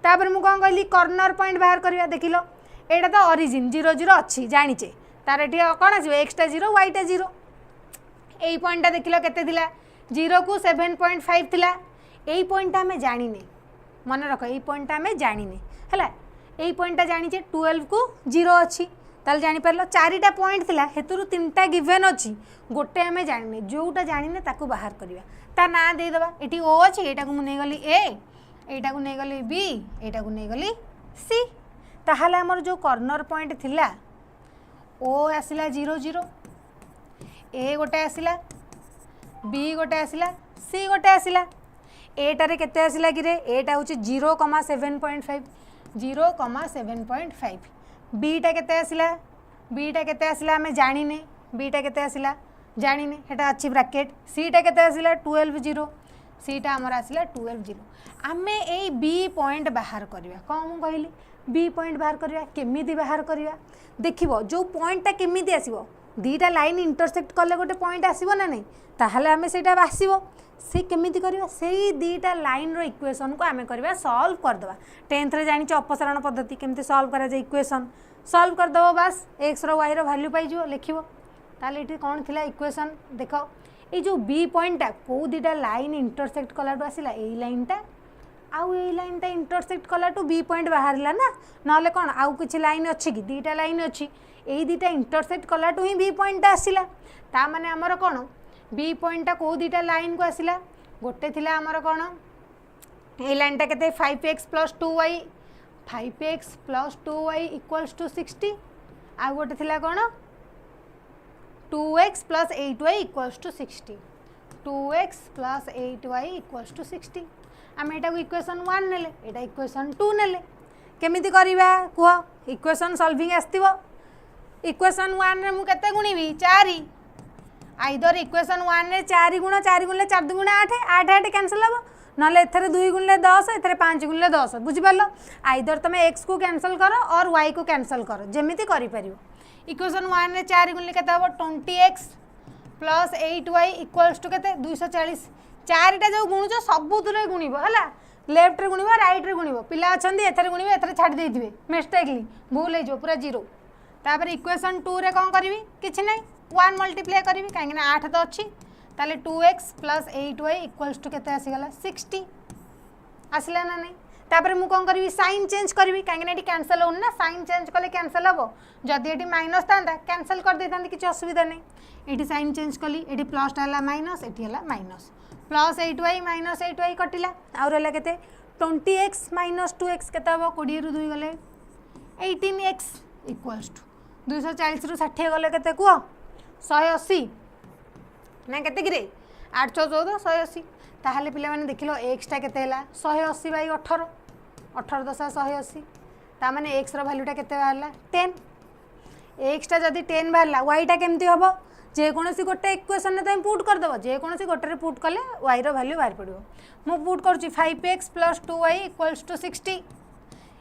Speaker 1: तापर मु कोन कहली कॉर्नर पॉइंट बाहर करिया देखिलो एटा तो ओरिजिन 0 0 अच्छी जानिचे तार एठी कोन आसीबो एक्सटा 0 वाईटा 0 एई पॉइंट देखिलो केते थिला 0 को 7.5 थिला एई पॉइंट आमे जानिने मन रख एई पॉइंट आमे जानिने हला एई पॉइंट जानिचे 12 को 0 अच्छी ताल जानि परलो चारिटा पॉइंट थिला हेतुरु तीनटा गिवन अच्छी गोटे आमे जानिने जोटा जानिने ताकू बाहर करिवा ता ना दे दबा एठी ओ अच्छी एटा को मु नै गली ए एटा को नै गली बी एटा को नै गली सी ताहाले हमर जो कॉर्नर पॉइंट थिला ओ आसिला 0 0 ए गोटे आसिला बी गोटे आसिला सी गोटे आसिला एटारे केते आसिला कि रे एटा होची 0,7.5 0,7.5 बीटा केते आसिला बीटा केते आसिला हमें जानिने बीटा केते आसिला जानिने हेटा अच्छी ब्रैकेट सीटा केते आसिला 12 0 सीटा हमर आसिला 12 0 आमे ए बी पॉइंट बाहर करिया कौन कहली बी पॉइंट बाहर करिया केमिति बाहर करिया देखिबो जो पॉइंटटा केमिति आसीबो दीटा लाइन इंटरसेक्ट कले गोटे पॉइंट आसीबो ना नहीं ताहले हमें सेटा आसीबो से केमिति करबा सेही दीटा लाइन रो इक्वेशन को आमे करबा सॉल्व कर दबा 10th रे जानि छ अपसरण पद्धति केमिति सॉल्व करा जाय इक्वेशन सॉल्व कर दबो बस x रो y रो वैल्यू पाई जो लिखिबो ताले इठी कोन थिला इक्वेशन देखो ए जो बी पॉइंटटा को दीटा लाइन इंटरसेक्ट कलाटो आसीला ए लाइनटा आउ ए लाइनटा इंटरसेक्ट कलाटो बी पॉइंट बाहरला ना नले कोन आउ किछि लाइन अछि कि दीटा लाइन अछि ए दीटा इंटरसेक्ट कलाटो ही बी पॉइंट आसीला ता माने हमर कोन बी पॉइंटटा को दीटा लाइन को आसीला गोटे थिला हमर कोन ए लाइनटा केते 5x + 2y 5x + 2y = 60 आ गोटे थिला कोन 2x + 8y = 60 2x + 8y = 60 आम एटा इक्वेशन 1 नेले एटा इक्वेशन 2 नेले केमिति करिवा कुह इक्वेशन सॉल्विंग आस्तिबो इक्वेशन 1 रे मु केते गुणीबी 4 आइदर इक्वेशन 1 रे 4 गुण 4 गुणले 4 2 गुण 8 8 8 कैंसिल हबो नले एथरे 2 गुणले 10 एथरे 5 गुणले 10 बुझि पारलो आइदर तमे x को कैंसिल करो और y को कैंसिल करो जेमिति करि परिबो इक्वेशन 1 रे 4 गुणले केते हबो 20x + 8y = केते 240 चारिटा जो गुणुच सबुतरे गुणिबो हला लेफ्ट रे गुणिबो राइट रे गुणिबो पिला अछंदी एथरे गुणिबो एथरे छाडी देथिबे मिस्टेकली भूल हे जो पूरा 0 तापर इक्वेशन 2 रे कोन करबी किछि नै 1 मल्टीप्लाई करबी काहे ना 8 तो अछि ताले 2x + 8y = केते आसी गला 60 आसला ना नै तापर मु कोन करबी साइन चेंज करबी काहे ना एटी कैंसिल होन ना साइन चेंज कले कैंसिल हबो जदी एटी माइनस तांदा कैंसिल कर देतांदी किछि असुविधा नै एटी साइन चेंज कली एटी प्लस हला माइनस एटी हला माइनस + 8y - 8y कटिला आउ रहला केते 20x - 2x केते हबो 20 रु 2 गले 18x इक्वल्स टू 240 रु 60 गले केते कुह 180 ना केते कि 8 14 180 ताहले पिला माने देखिलो x टा केते हला 180 बाई 18 18 10 180 ता माने x रो वैल्यू टा केते बाहरला 10 x टा जदी 10 बाहरला y टा केमती हबो जे कोनोसी गोटे इक्वेशन ने तम पुट कर दबो जे कोनोसी गोटे रे पुट करले y रो वैल्यू बाहर पड़िबो मु पुट करछि 5x + 2y = 60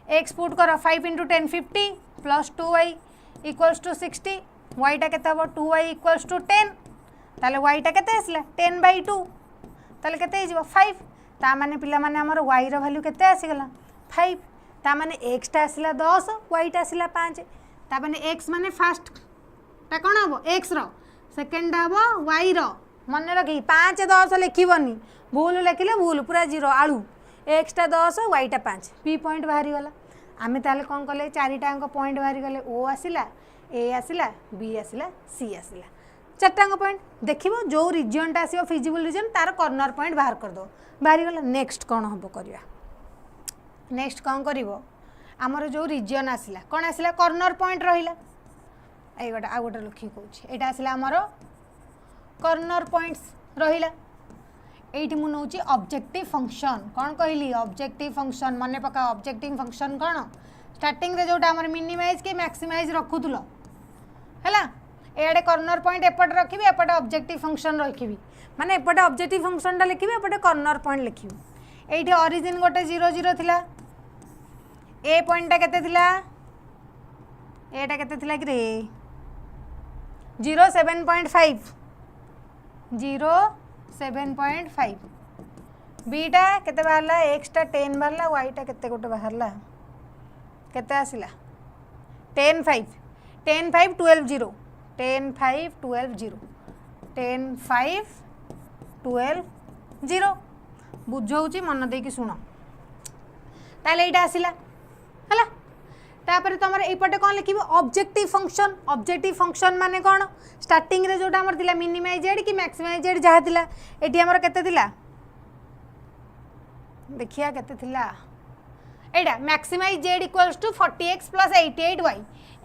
Speaker 1: x पुट कर 5 × 10 50 + 2y = 60 y टा केते हबो 2y = 10 ताले y टा केते आसला 10/2 ताले केते हिजबो 5 ता माने पिला माने हमर y रो वैल्यू केते आसी गला 5 ता माने x टा आसला 10 y टा आसला 5 ता माने x माने फर्स्ट ता कोन हबो x रो सेकंड हबो y रो मन रखी 5 10 लिखिबनी भूल लिखिले भूल पूरा 0 आलू x टा 10 y टा 5 p पॉइंट बाहरी गला आमे ताले कोन कले चारिटांग पॉइंट बाहरी गले o आसिला a आसिला b आसिला c आसिला चारटांग पॉइंट देखिबो जो रीजन टा आसीबो फिजिबल रीजन तार कॉर्नर पॉइंट बाहर कर दो बाहरी गला नेक्स्ट कोन हबो करिया नेक्स्ट कोन करिवो हमर जो रीजन आसिला कोन आसिला कॉर्नर पॉइंट रहिला ए गोटा आ गोटा लिखि कहूछि एटा आसिला हमर कॉर्नर पॉइंट्स रहिला एठी मु नउछि ऑब्जेक्टिव फंक्शन कोन कहली ऑब्जेक्टिव फंक्शन माने पका ऑब्जेक्टिव फंक्शन कोन स्टार्टिंग रे जोटा हमर मिनिमाइज के मैक्सिमाइज रखुतलो हैला एडे कॉर्नर पॉइंट एपट रखिबी एपट ऑब्जेक्टिव फंक्शन रखिबी माने एपट ऑब्जेक्टिव फंक्शन टा लिखिबी एपट कॉर्नर पॉइंट लिखिबी एठी ओरिजिन गोटे 0 0 थिला ए पॉइंट टा केते थिला एटा केते थिला कि रे 07.5 07.5 बीटा केते बाहरला x टा 10 बाहरला y टा केते गोटे बाहरला केते आसिला 10 5 10 5 12 0 10 5 12 0 10 5 12 0 बुझौची मन दे कि सुनो ताले एटा आसिला हला तापर तुम एपटे कौन लिख ऑब्जेक्टिव फंक्शन माने कौन स्टार्टिंग रे जोटा हमर थिला मिनिमाइज जेड कि मैक्सिमाइज जेड जहा थिला एटी हमर केते थिला देखिया केते थिला एटा maximise Z equals to 40x + 88y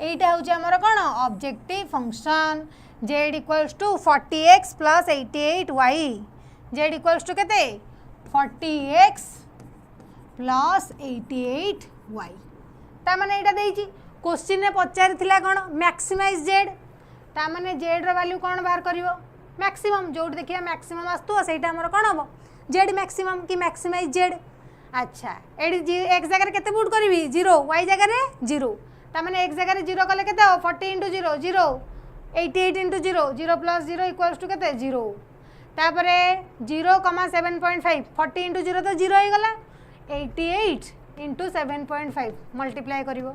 Speaker 1: एटा होची हमर कौन objective function z equals to 40x + 88y z equals to केते 40x + 88y ता माने एटा देइची क्वेश्चन रे पचारि थिला कोन मैक्सिमाइज जेड ता माने जेड रो वैल्यू कोन बाहर करिवो मैक्सिमम जोट देखिया मैक्सिमम आस्तु सेटा हमर कोन हबो जेड मैक्सिमम कि मैक्सिमाइज जेड अच्छा एडी x जगह केते पुट करबी 0 y जगह रे 0 ता माने x जगह रे 0 कले केते हो 40 * 0 0 88 * 0 0 + 0 = केते 0 तापरे 0, 7.5 40 * 0 तो 0 हो गला 88 * 7.5 मल्टीप्लाई करिवो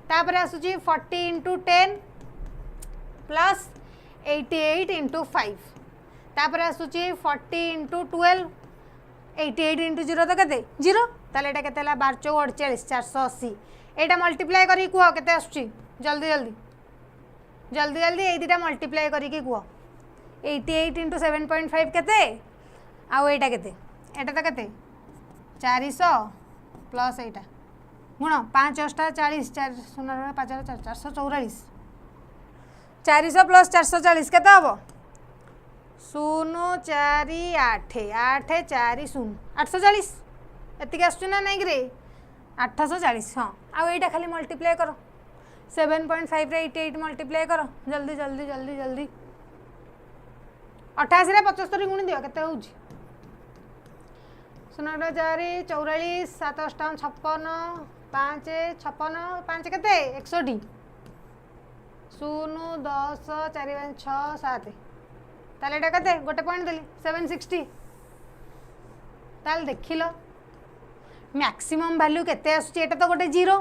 Speaker 1: तापर आसुची 40 * 10 प्लस 88 * 5 तापर आसुची 40 * 12 88 * 0 तो केते 0 ताले एटा केते ला 12 4 48 480 एटा मल्टीप्लाई करी कुह केते आसुची जल्दी जल्दी जल्दी जल्दी ए दिटा मल्टीप्लाई करी की कुह 88 * 7.5 केते आ एटा केते एटा तो केते 400 प्लस एटा गुण 5 8 40 4 0 5 444 400 प्लस 440 केते हबो 0 4 8 8 4 0 840 एतिक आसु ना नहीं रे 840 हाँ आ एटा खाली मल्टीप्लाई करो 7.5 रे 88 मल्टीप्लाई करो जल्दी जल्दी जल्दी जल्दी 88 रे 75 गुणी दियो केते होउची 0 4 44 7 8 56 5 56 5 केते 160 0 10 4 6 7 ताले एटा केते गोटे पॉइंट देली 760 ताल देखिलो मैक्सिमम वैल्यू केते आसुची एटा तो गोटे 0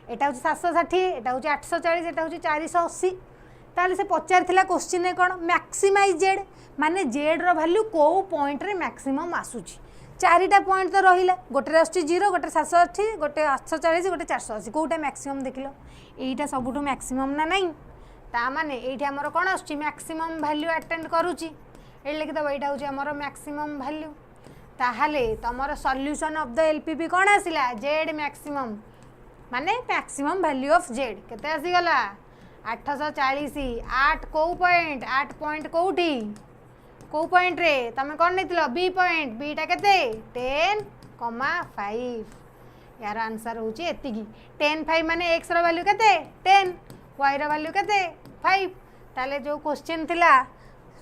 Speaker 1: एटा होची 760 एटा होची 840 एटा होची 480 ताले से पचार थिला क्वेश्चन ने कोन मैक्सिमाइज जेड माने जेड रो वैल्यू को पॉइंट रे मैक्सिमम आसुची चारिटा पॉइंट तो रहिला गोटे आसुची 0 गोटे 760 गोटे 840 गोटे 480 कोटा मैक्सिमम देखिलो एटा सबुठू मैक्सिमम ना नहीं ता माने एठी हमर कोन आसुची मैक्सिमम वैल्यू अटेंड करूची ए लिखि दबो एटा होची हमर मैक्सिमम वैल्यू ताहाले तमर सॉल्यूशन ऑफ द एलपीपी कोन आसिला जेड मैक्सिमम माने मैक्सिमम वैल्यू ऑफ जेड केते आसीगला 840 8 को पॉइंट 8 पॉइंट कोठी को पॉइंट रे तमे कोन नेतिलो बी पॉइंट बीटा केते 10,5 यार आंसर होची एतिकी 10,5 माने x रो वैल्यू केते 10 y रो वैल्यू केते 5 ताले जो क्वेश्चन थिला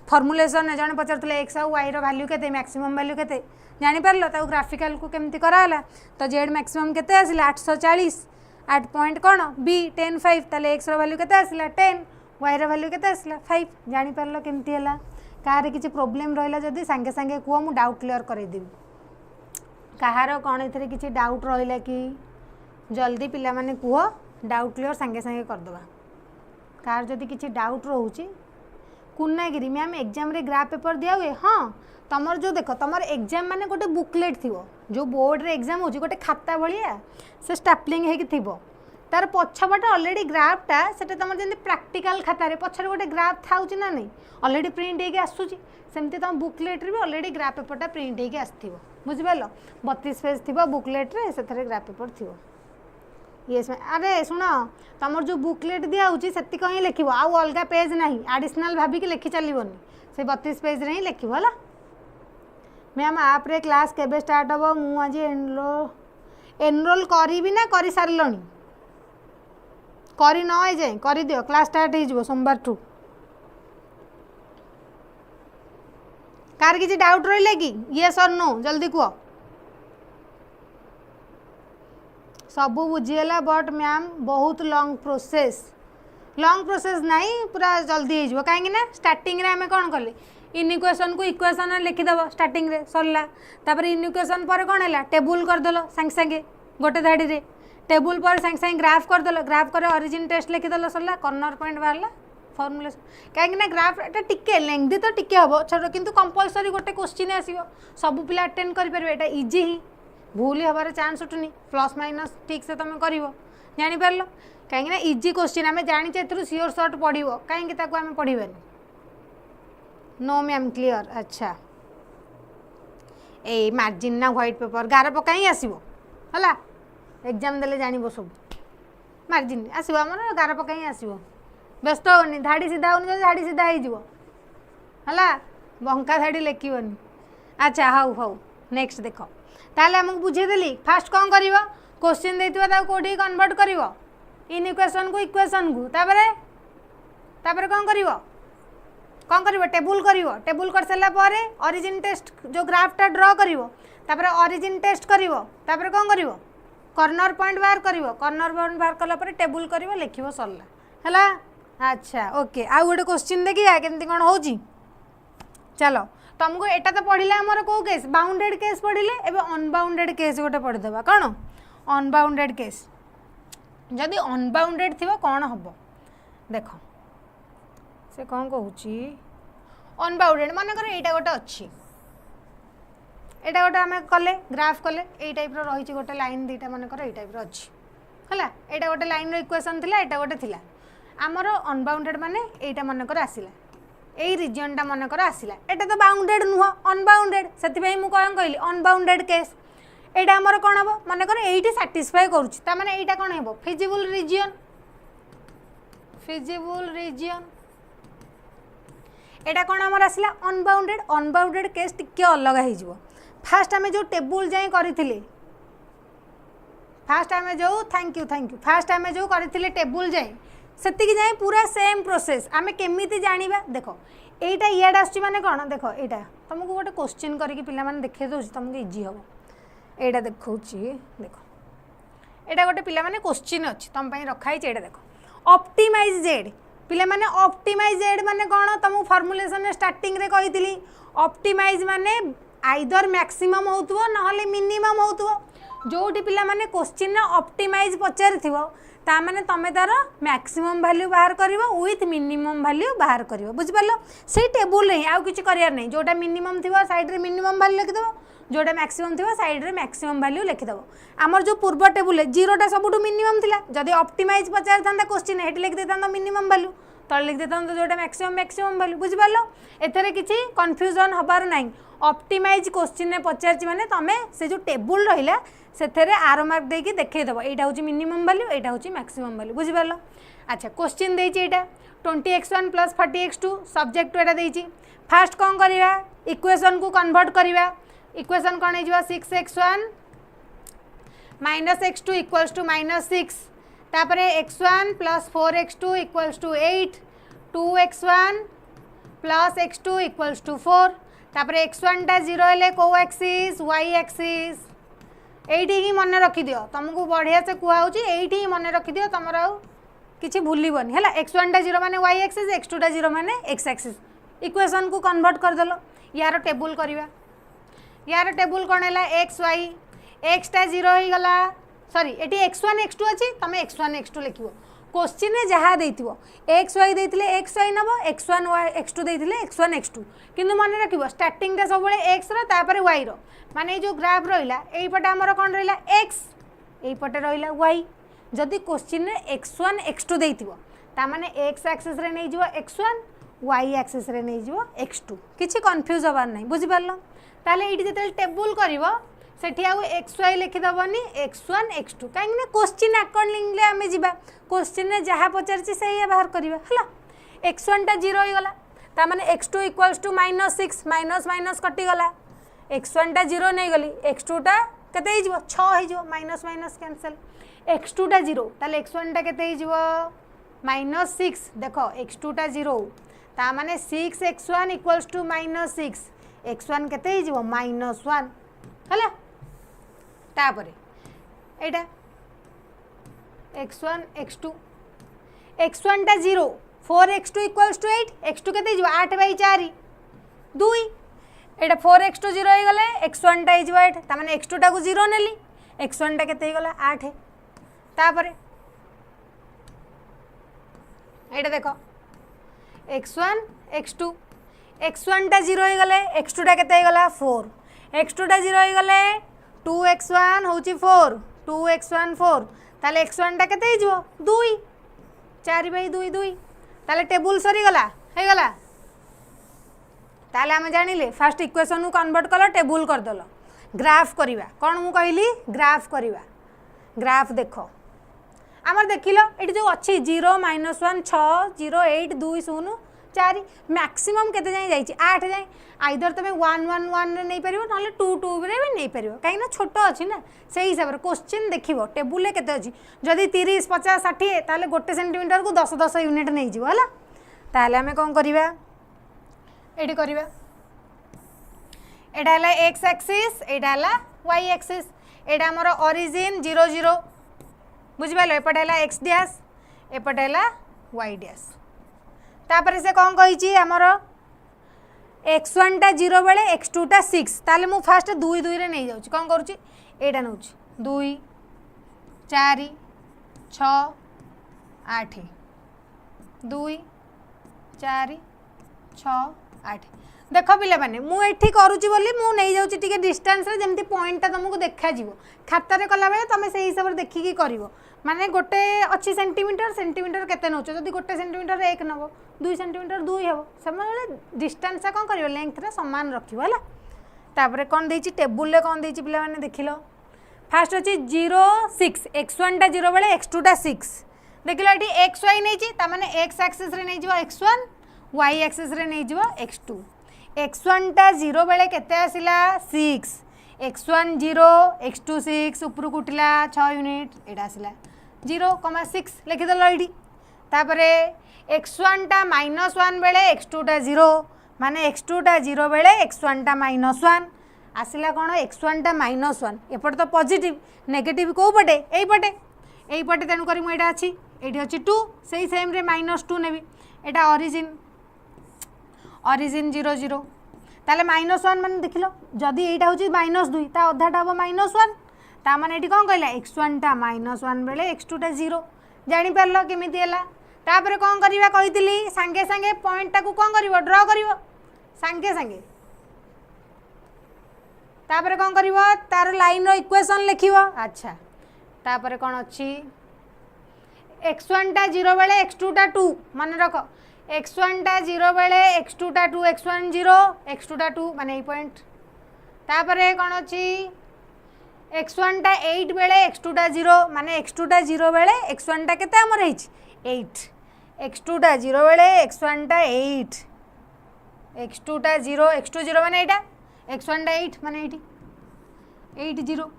Speaker 1: फॉर्मुलेशन जण पचरतले x और y रो वैल्यू केते मैक्सिमम वैल्यू केते जानि परलो ता ग्राफिकल को केमती कराला तो z मैक्सिमम केते आसिला 840 8 पॉइंट कोन b 10,5 ताले x रो वैल्यू केते आसिला 10 y रो वैल्यू केते आसिला 5 जानि परलो केमती हला कार किछि प्रॉब्लम रहला जदी संगे संगे को मु डाउट क्लियर करै देबी कहार कौन ए किसी डाउट रहा कि जल्दी पिला माने कुह डाउट क्लियर संगे संगे करदे कार जदि किसी डाउट रोचे कुन्नागिरी मैम एग्जाम रे ग्राफ पेपर दिया हुए हाँ तमर जो देख तमर एग्जाम माने गोटे बुकलेट थी जो बोर्ड रे एग्जाम हो गोटे खाता भाया से स्टापलिंग हो तार पछपट ऑलरेडी ग्राफटा से तुम जमी प्राक्टिकल खातार पछर गोटे ग्राफ था ना नहीं ऑलरेडी प्रिंट होगी आसूची सेमती तुम बुकलेट रे भी ऑलरेडी ग्राफ पेपरटा प्रिंट होगी आसो बुझिपाल 32 पेज थी बुकलेट रे से ग्राफ पेपर थी ये अरे शुण तुम जो बुकलेट दिखाऊँगी से ही लिख आउ अलग पेज ना आडिशनाल भाविक लिखि चलनी से 32 पेज रे ही लिख है मैम आप रे क्लास केबे स्टार्ट हम मुझे एनरोल करी ना कर सारे करी न जाए कर दियो क्लास स्टार्ट हो सोमवार ठू कार किसी डाउट रही कि येस और नो जल्दी कह सबू बुझीगला बट मैम बहुत लॉन्ग प्रोसेस नहीं पूरा जल्दी हो कहीं स्टार्टिंग रे आमे कौन कले इनिक्वेशन को इक्वेशन लिखिदेव स्टार्टिंग रे सरला तापर इनिक्वेशन पर कौन है टेबुल करदेल सांगे सांगे गोटे धाड़ी रे टेबुल पर सांगे सांगे ग्राफ करदेल ग्राफ कर ओरिजिन टेस्ट लिखिदेल सरला कॉर्नर पॉइंट बाहरला फॉर्मुलेशन कहीं ग्राफ एटा टिके लेंथी तो टिके हम छोट किंतु कंपलसरी गोटे क्वेश्चन आसो सब पिला अटेंड करेंगे एटा इजी ही भूल हबार चांस उठुनी प्लस माइनस ठीक से तुम कर जापर कहीं इजी क्वेश्चन आम जाचे ए सियोर सर्ट पढ़ो कहीं आम पढ़ानी नो मैम क्लियर अच्छा ए मार्जिन ना व्हाइट पेपर गार पकाई आसो है एग्जाम देले जान सब मार्जिन आसो आम गार पकाई आसो व्यस्त होनी धाड़ी सीधा होनी धाड़ी सीधा है बंका धाड़ी लिखनी अच्छा हाउ हाउ नेक्स्ट देख ताले आमको बुझेदेली फास्ट कौन कर क्वेश्चन देता कौटी कन्वर्ट कर इनिक्वेशन को इक्वेशन को तापर कौन कर टेबुल कर सारा पर ओरिजिन टेस्ट जो ग्राफटा ड्र कर ओरिजिन टेस्ट कर कौन कर कॉर्नर पॉइंट बाहर कर कॉर्नर पॉइंट बाहर कला टेबुल कर लिख सरला है अच्छा ओके आउ गोटे क्वेश्चन देखिए केमती कौन हो चलो तुमको एटा तो पढ़िले आमर कौ केस बाउंडेड केस पढ़िले एबे अनबाउंडेड केस गोटे पढ़ीदेवा कौन अनबाउंडेड केस जदि अनबाउंडेड थी कौन हम देख से कौन कहूँ अनबाउंडेड मनकर एटा गोटे अच्छी एटा गोटे आम कले ग्राफ कले ये टाइप रही गोटे लाइन दीटा मनकर ये टाइप अच्छी है एटा गोटे लाइन इक्वेशन थिला एटा गोटे थिला आमर अनबाउंडेड माने एटा मनकर आसिला यही रिजनटा मनकर आसिला एटा तो बाउंडेड नुह अनबाउंडेड से कौन कहली अनबाउंडेड केस एटा आमर कौन हम मनकर ये साटिस्फाई करुच्ची माने एटा कौन हम फिजिबल रीजन एटा कौन आमर आसिला अनबाउंडेड केस टिके अलग हो फास्ट आम जो टेबुल जाए करी फास्ट आम जो थैंक यू फास्ट आम जो करी टेबुल जाए से जाए पूरा सेम प्रोसेस आमे केमिति जानिबा देखो एटा इयाड आछि माने कोन देखो एटा तुमको गोटे क्वेश्चन करके पिला माने देखे दोछि तुमको इजी हो एटा देखौछि देखो एटा गोटे पिला माने क्वेश्चन अछि तुम पई रखाई एटा देखो ऑप्टिमाइज जेड पिला माने ऑप्टिमाइज जेड माने कोन तुम फॉर्मुलेशन स्टार्टिंग रे कहितली ऑप्टिमाइज माने आइदर मैक्सिमम होतुव नहले मिनिमम होतुव जोटी पिला माने क्वेश्चन रे ऑप्टिमाइज पचारिथिवो ता माने तमे तार मैक्सिमम वैल्यू बाहर करिवो विथ मिनिमम वैल्यू बाहर करिवो बुझ पालो से टेबुल रे आउ किछि करियार नै जोटा मिनिमम थिवो साइड रे मिनिमम वैल्यू लिख देबो जोटा मैक्सिमम थिवो साइड रे मैक्सिमम वैल्यू लिख देबो हमर जो पूर्व टेबुल जीरोटा सबुटू मिनिमम थिला जदी ऑप्टिमाइज पचार थांदा क्वेश्चन हेट लिख देतांदा मिनिमम वैल्यू तले लिख देता तो जोटा मैक्सिमम मैक्सिमम वैल्यू बुझिपार एथेरे किछि कन्फ्यूजन हबार नाही ऑप्टिमाइज क्वेश्चन ने पचार माने तमे से जो टेबुल रहिला सेथेरे आरो मार्क देकी देखै दबो एटा होची मिनिमम वैल्यू एटा होची मैक्सिमम वैल्यू बुझिपार अच्छा क्वेश्चन देछि एटा 20x1 + 40x2 सब्जेक्ट एटा देछि फास्ट कोन करिवा इक्वेशन को कन्वर्ट करिवा इक्वेशन कोन हेजिवा 6x1 - x2 = -6 तापरे x1 + 4x2 = 8 2x1 + x2 = 4 तापरे x1 टा 0 हेले को एक्सिस y एक्सिस एठी ही मन रखि दियो तुमको बढ़िया से कुआ होची एठी ही मन रखि दियो तमरा किछि भूलिबनी हैला x1 टा 0 माने y एक्सिस x2 टा 0 माने x एक्सिस इक्वेशन को कन्वर्ट कर देलो यार टेबल करवा यार टेबल कौन है एक्स वाई एक्स टा 0 हो गला सॉरी एटी x1 x2 अच्छी तुम x1 x2 लिख क्वेश्चन में जहाँ देथिबो एक्स वाई देथिले एक्स वाई नबो x1 x2 देथिले x1 x2 किंतु मन रखिबो स्टार्टिंग टा सब बेले x रो तापर y रो माने जो ग्राफ रहिला एई पटे हमर कोन रहिला x एई पटे रहिला y जदि क्वेश्चन में x1 x2 देथिबो ता माने x एक्सिस रे नै जिवो x1 y एक्सिस रे नै जिवो x2 किछि कंफ्यूज होबार नै बुझि पारलो ताले एटी जेते टेबल करिवो सेठी आउ xy लिखि दबनी x1 x2 काहे ना क्वेश्चन अकॉर्डिंग ले हमें जिबा क्वेश्चन ने जहाँ पचारछि सेही बाहर करिवा हला x1 टा 0 हो गला ता माने x2 = -6 माइनस माइनस कटि गला x1 टा 0 नै गली x2 टा केते हो जिवो 6 हो जिवो माइनस माइनस कैंसिल x2 टा 0 ताले x1 टा केते हो जिवो -6 देखो x2 टा 0 ता माने 6x1 = -6 x1 केते हो जिवो -1 हला तापरे एटा x1 x2 x1 टा 0 4x2 = 8 x2 केते जिवो 8/4 2 एटा 4x2 0 हो गले x1 टा जिवो 8 त माने x2 टा को 0 नेली x1 टा केते हो गला 8 तापरे एटा देखो x1 x2 x1 टा 0 हो गले x2 टा केते हो गला 4 x2 टा 0 हो गले 2x1 होची 4 2x1 4 ताले x1 टा केते हिजो 2 4/2 2 ताले टेबल सरी गला हे गला ताले हम जानिले फर्स्ट इक्वेशन को कन्वर्ट कलो टेबल कर दलो ग्राफ करिवा कोन मु कहली ग्राफ करिवा ग्राफ देखो आमर देखिलो एटी जो अछि 0 -1 6 0 8 2 0 4 मैक्सिमम केते जाई जाई 8 जाई आइदर तमे 1 1 1 रे नै परिबो नले 2 2 रे भी नै परिबो काई ना छोटो अछि ना सेही हिसाब रे क्वेश्चन देखिबो टेबुल ले केते अछि जदी 30 50 60 ताले 1 सेंटीमीटर को 10 10 यूनिट नै जिवो हला ताले हमें कोन करिवा एडी करिवा एडा हला x एक्सिस एडा हला y एक्सिस एडा हमर ओरिजिन 0 0 बुझि पालो एपटे हला x डैश एपटे हला y डैश तापर से कौन कही आमर x1 टा 0 बेले x2 टा 6 ताले मु फास्ट 2 2 रे नै जाउची कौन करूची एटा नउची 2 4 6 8 2 4 6 8 देख पिले माने मु एठी करूची बोली मु नै जाउची टिके डिस्टेंस रे जेमति पॉइंट टा तुमको देखा जीवो खाता रे कला बेले तमे सेही हिसाब रे देखि की करिवो माने गोटे अच्छी सेंटीमीटर सेंटीमीटर केते नउचो जदी गोटे सेंटीमीटर 1 नबो 2 सेंटीमीटर 2 हेबो समले डिस्टेंस कोन करिवो लेंथ रे समान रखिवो हला तापरे कोन देछि टेबुल ले कोन देछि पिला माने देखिलो फास्ट अछि 0 6 x1 टा 0 बेले x2 टा 6 देखिलो एटी xy नै छि ता माने x एक्सिस रे नै जिवो x1 y एक्सिस रे नै जिवो x2 x1 टा 0 बेले केते आसिला 6 x1 0 x2 6 ऊपर कुटिला 6 यूनिट एटा आसिला 0,6 लिखि दलो एडी तापरे x1 टा -1 बेले x2 टा 0 माने x2 टा 0 बेले x1 टा -1 आसिला कोन x1 टा -1 एपट तो पॉजिटिव नेगेटिव को पटे एई पटे तेनु करी मु एटा अछि एठी अछि 2 सेही सेम रे -2 नेबी एटा ओरिजिन 0 0 ताले -1 माने देखिलो जदी एटा होची -2 ता अधाटा हो -1 ता माने एठी कोन कहला x1 टा -1 बेले x2 टा 0 जानि परलो केमिति हला तापरे कोन करिवा कहितली संगे संगे पॉइंट टा को कोन करिवो ड्रा करिवो संगे संगे तापरे कोन करिवो तार लाइन रो इक्वेशन लिखिवो अच्छा तापरे कोन अछि x1 टा 0 बेले x2 टा 2 मन रख x1 टा 0 बेले x2 टा 2 x1 0 x2 टा 2 माने ए पॉइंट तापरे कोन अछि x1 टा 8 बेले x2 टा 0 माने x2 टा 0 बेले x1 टा केते हमर हिच 8 x2 टा 0 बेले x1 टा 8 x2 टा 0 x2 0 माने एटा x1 टा 8 माने एटी 8 0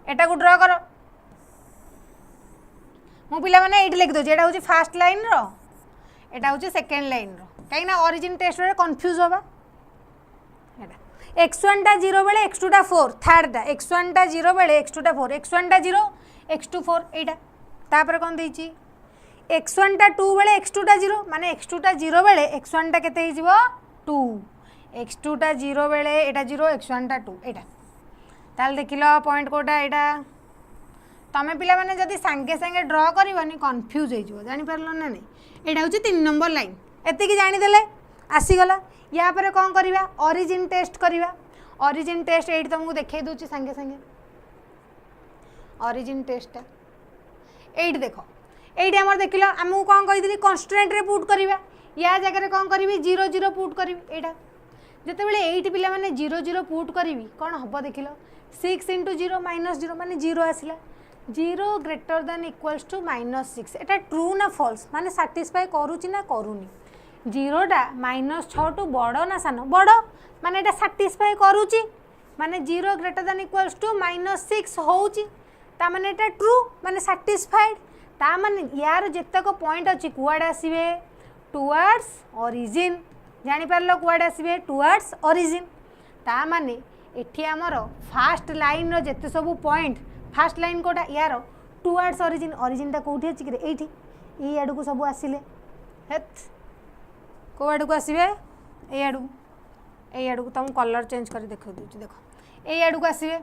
Speaker 1: एटा को ड्रा करो मु पिला माने एटी लिख दोची एटा होची फर्स्ट लाइन रो एटा होची सेकंड लाइन रो काई ना ओरिजिन टेस्ट रे कंफ्यूज होबा एटा x1 टा 0 बेले x2 टा 4 थर्ड टा x1 टा 0 बेले x2 टा 4 x1 टा 0 x2 4 एटा तापर कोन देची x1 टा 2 बेले x2 टा 0 माने x2 टा 0 बेले x1 टा केते हिजिवो 2 x2 टा 0 बेले एटा 0 x1 टा 2 एटा ताल देखिलो पॉइंट कोटा एटा तमे पिला माने जदी संगे संगे ड्रा करबनी कंफ्यूज हो जिवो जानि परलो ना नै एटा होची 3 नंबर लाइन एते की जानि देले आसी गला या पर कोन करबा ओरिजिन टेस्ट करबा ओरिजिन टेस्ट एट तुमको देखाई दूची संगे संगे ओरिजिन टेस्ट एट देखो एट आमर देखिल आमको कौन कही कन्स्ट्रेंट रे पुट करवा या जगह कौन करी 0 0 पुट करी एटा जिते बड़े 8 पिला माने 0 0 पुट करी कौन हम देख 6 इंटू 0 माइनस 0 माने 0 आसला 0 greater than equals to -6 Etah true ना फॉल्स माने सैटिस्फाई करूची ना करूनी 0टा -6 टू बड़ ना सान बड़ माने एटा सैटिस्फाई करूची माने 0 ग्रेटर देन इक्वल्स टू -6 होउची ता माने एटा ट्रू माने सैटिस्फाइड ता माने यार जेतक पॉइंट अछि कुआड आसीबे टुवर्ड्स ओरिजिन जानि परलो कुआड आसीबे टुवर्ड्स ओरिजिन ता माने एठी हमर फर्स्ट लाइन रो जेते सब पॉइंट फर्स्ट लाइन कोटा यार टुवर्ड्स ओरिजिन ओरिजिन ता कोठी अछि कि एठी ई आडू को सब आसीले हेत को आडू को आसीबे ए आडू को तुम कलर चेंज कर देखो दूची देखो ए आडू को आसीबे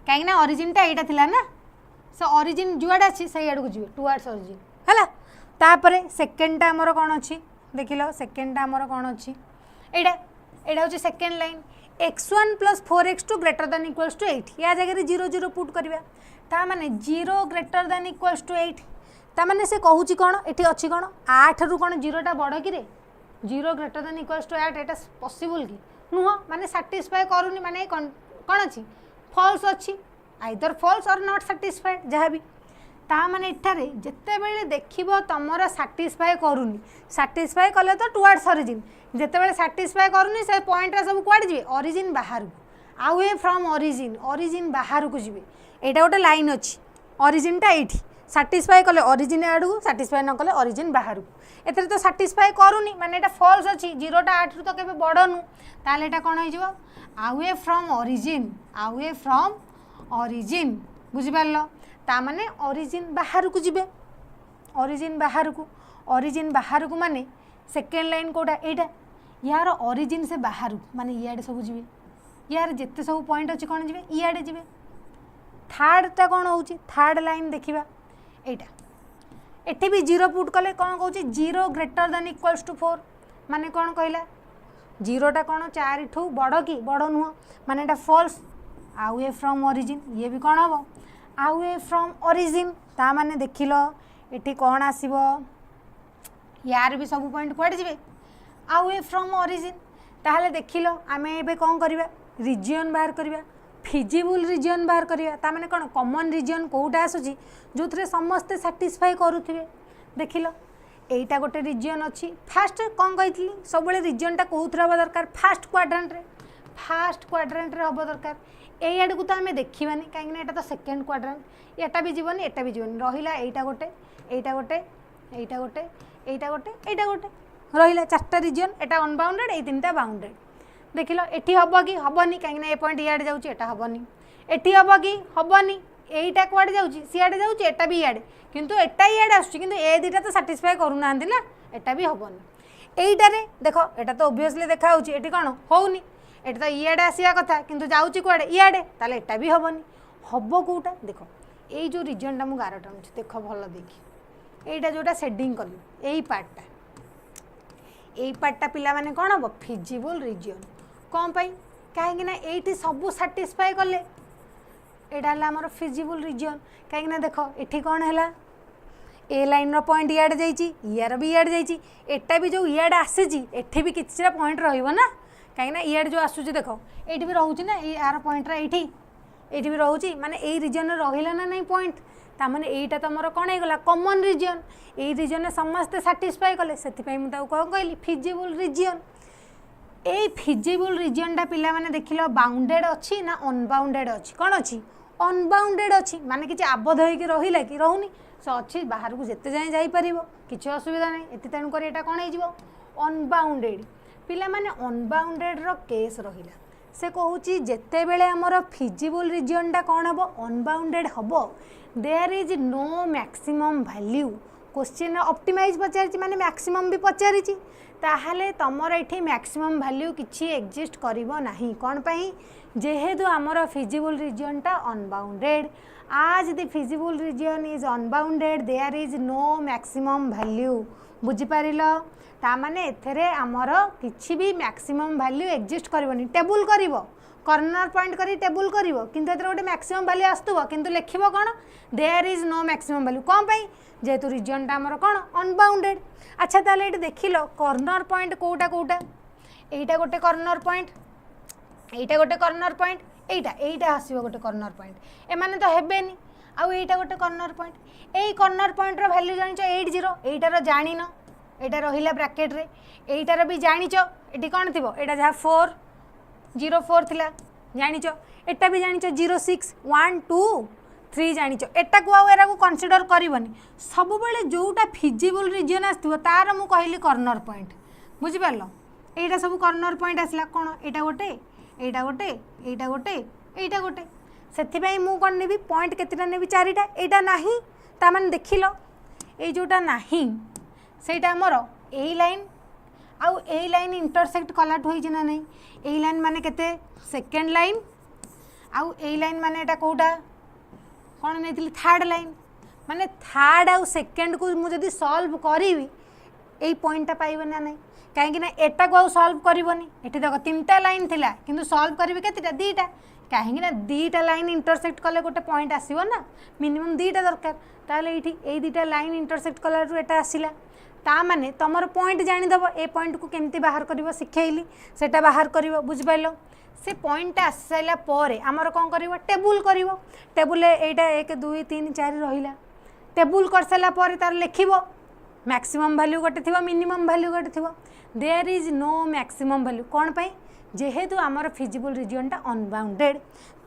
Speaker 1: कहीं ना ओरिजिन टा एटा थिला ना सो ओरिजिन जुआड अछि सही आडू को जीवे टुवर्ड्स ओरिजिन हला तापरे सेकंड टा हमर कोन अछि देखिलो सेकंड टा हमर कोन अछि एटा एटा होची second line x1 + 4x2 greater than equals to 8 या जगह 0 0 पुट करबा ता माने 0 ग्रेटर देन इक्वल्स टू 8 ता माने से कहूची कोन एठी अछि कोन 8 रु कोन 0 टा बड़ कि रे 0 greater than equals to 8 Etah possible कि नुह माने सैटिस्फाई करूनी माने कोन अछि फॉल्स अछि आइदर फॉल्स और नॉट सैटिस्फाइड जहाँ भी ता माने इठारे जेते बेले देखिबो तमरा सैटिस्फाई करूनी सैटिस्फाई कले तो टुवर्ड्स ओरिजिन जेते बेले सैटिस्फाई करूनी से पॉइंट रा सब क्वाड जिवे ओरिजिन बाहर को अवे फ्रॉम ओरिजिन बाहर को जिवे एटा गोटे लाइन अछि ओरिजिन टा एठी सैटिस्फाई कले ओरिजिन आडू सैटिस्फाई न कले ओरिजिन बाहर को एतरे तो सैटिस्फाई करूनी माने एटा फॉल्स अछि 0 टा 8 रु तो केबे बडनु ताले एटा कोन होई जिवो अवे फ्रॉम ओरिजिन बुझि पारलो ता माने ओरिजिन बाहर को जिबे ओरिजिन बाहर को माने सेकेंड लाइन कोटा एटा यार ओरिजिन से बाहर को माने इयाडे सब जिबे यार जेते सब पॉइंट अछि कोन जिबे इयाडे जिबे थर्ड टा कोन होउची थर्ड लाइन देखिबा एटा एठी भी 0 पुट कले कोन कहउची 0 ग्रेटर देन इक्वल्स टू 4 माने कोन कहला 0 टा कोन 4 ठू बड़ की बड़ नुह माने एटा फॉल्स अवे फ्रॉम ओरिजिन ये भी कौन हम अवे फ्रॉम ओरिजिन ता माने देखिलो एठी कौन आसीबो यार भी सब पॉइंट क्वाड जिवे अवे फ्रॉम ओरिजिन ताहले देखिलो आमे एबे कौन करबा रीजन बाहर करबा फिजिबल रीजन बाहर करबा ता माने कोन कॉमन रीजन कोउटा आसुची जोथरे समस्त सैटिस्फाई करूथिबे देखिलो एटा गोटे रीजन अछि फर्स्ट कौन कहितली सब बेले रीजन टा कोउथरा हबा दरकार फर्स्ट क्वाड्रेंट रे हबा दरकार ए आडू तो आम देखिबानी कहीं एटा तो सेकेंड क्वाड्रेंट एटा भी जीवन रहिला एटा गोटे रहिला चारटा रीजन एटा अनबाउंडेड ए तीनटा बाउंडेड देखिलो एठी हबो कि हबनी कहीं ए पॉइंट इयाडे जाउची एटा हबनी एठी हबो कि हबनी एटा क्वाड जाउची सियाडे जाउची एटा भी इयाडे किंतु एटा इयाडे आसुची किंतु ए दिटा तो सैटिस्फाई करू नांदी ना एटा भी हबनी एटा रे देखो एटा तो ऑब्वियसली देखा होची एठी कोन होउनी एटा तो इयाडे आसिया कथा किंतु जाउची कुआडे इयाडे ताले एटा भी हबनी हबो कोटा देखो एई जो रीजन टा मु गारटा देखो भलो देखि एटा जोटा शेडिंग कली एई पार्टटा पिला माने कोन हबो फिजिबल रीजन कोन पई काहे ना एठी सब सैटिस्फाई कले एटा हला हमर फिजिबल रीजन काहे ना देखो एठी कोन हला ए लाइन रो पॉइंट इयाडे जाइए यार भी इयाडे जाइए एटा भी जो इयाडे आसी एठी भी किसी पॉइंट रहिबो ना कहीं इयाडे जो आसूँ देख ये भी रोचे ना यार पॉइंट ये भी रोचे माने यही रिजन रहा ना नहीं पॉइंट ताने यहीटा तुम कौन होगा कॉमन रिजन यही रिजन समस्ते साटिस्फाई कले से कौन कहली फिजिबल रिजन ये फिजिबल रिजनटा पिला माने देख लो बाउंडेड अच्छी ना अनबाउंडेड अच्छी कौन अच्छी अनबाउंडेड अच्छी माने किसी आबद्ध होकर रहा कि रोनी से अच्छी बाहर को जिते जाए जापर किसी असुविधा ना ये तेणुक यहाँ कौन हो अनबाउंडेड पिला माने अनबाउंडेड रो केस रहिला से कहूँ जिते बेले आमर फिजिबल रिजनटा कौन हम अनबाउंडेड हम there is no maximum value question optimise पचारि माने मैक्सिमम भी पचारि ताहले तमर ये मैक्सिमम वैल्यू किसी एक्जिस्ट करिवो नाही कौन पाई जेहेतु आमर फिजिबल रिजनटा अनबाउंडेड आज the feasible region is unbounded there is no maximum value बुझिपार तामाने एथेरे आमर किछि भी मैक्सिमम वैल्यू एक्जिस्ट करबनी टेबुल करिवो कॉर्नर पॉइंट करी टेबुल करिवो किंतु एथेरे गोटे मैक्सिमम वैल्यू आस्तुबो किंतु लिखिबो कोन there is no maximum value कोन पई जेहेतु रिजनटा आमर कोन अनबाउंडेड अच्छा ताले एटी देखिलो कॉर्नर पॉइंट कोटा कोटा एटा गोटे कॉर्नर पॉइंट एटा गोटे कॉर्नर पॉइंट एटा आसीबो गोटे कॉर्नर पॉइंट एमाने तो हेबेनी आउ एटा गोटे कॉर्नर पॉइंट एई कॉर्नर पॉइंट रो वैल्यू जानिचो 80 एटार जानिनो एटा रहिला ब्रैकेट रे एटार भी जानिचो एटी कोन थिबो एटा जहा 404 थिला जानिचो एटा भी जानिचो 06 1 2 3 जानिचो एटा को आउ एरा को कंसीडर करिवनी सब बेले जोटा फिजिबल रीजन आस्थिबो तार मु कहली कॉर्नर पॉइंट बुझि पारलो एटा सब कॉर्नर पॉइंट आसला कोन एटा गोटे एटा गोटे एटा गोटे एटा गोटे सेथिबाई मु कोन नेबी पॉइंट केतेटा नेबी चारिटा एटा नाही ता माने देखिलो ए जोटा नाही सेटा हमर ए लाइन आउ ए लाइन इंटरसेक्ट कलाट होई ना नहीं ए लाइन माने केते सेकंड लाइन आउ ए लाइन माने एटा कोटा कौन नहीं थर्ड लाइन माने थर्ड आउ सेकेंड को मुझे सॉल्व करी यही पॉइंटा पाइबे ना नहीं कहीं एटा को आउ सॉल्व करबनी एठी देख 3टा लाइन थिला किंतु सॉल्व करिवे केतेटा 2टा कहीं 2टा लाइन इंटरसेक्ट कले गोटे पॉइंट आसीबो ना मिनिमम 2टा दरकार ताले एठी ए 2टा लाइन इंटरसेक्ट कलारू एटा आसिला ता माने तमर पॉइंट जानि दबो ए पॉइंट को केमती बाहर करिवो सिखैली सेटा बाहर करिवो बुझ पाइलो से पॉइंट आसी सारा पर आमर कौन कर टेबुल कर टेबुल एटा 1 2 3 4 रहा टेबुल कर सारा पर तार लिखिबो मैक्सिमम वैल्यू गोटे थी मिनिमम वैल्यू गोटे थी there is no maximum value कौन पाई जेहेतु आमर फिजिबल रीजनटा अनबाउंडेड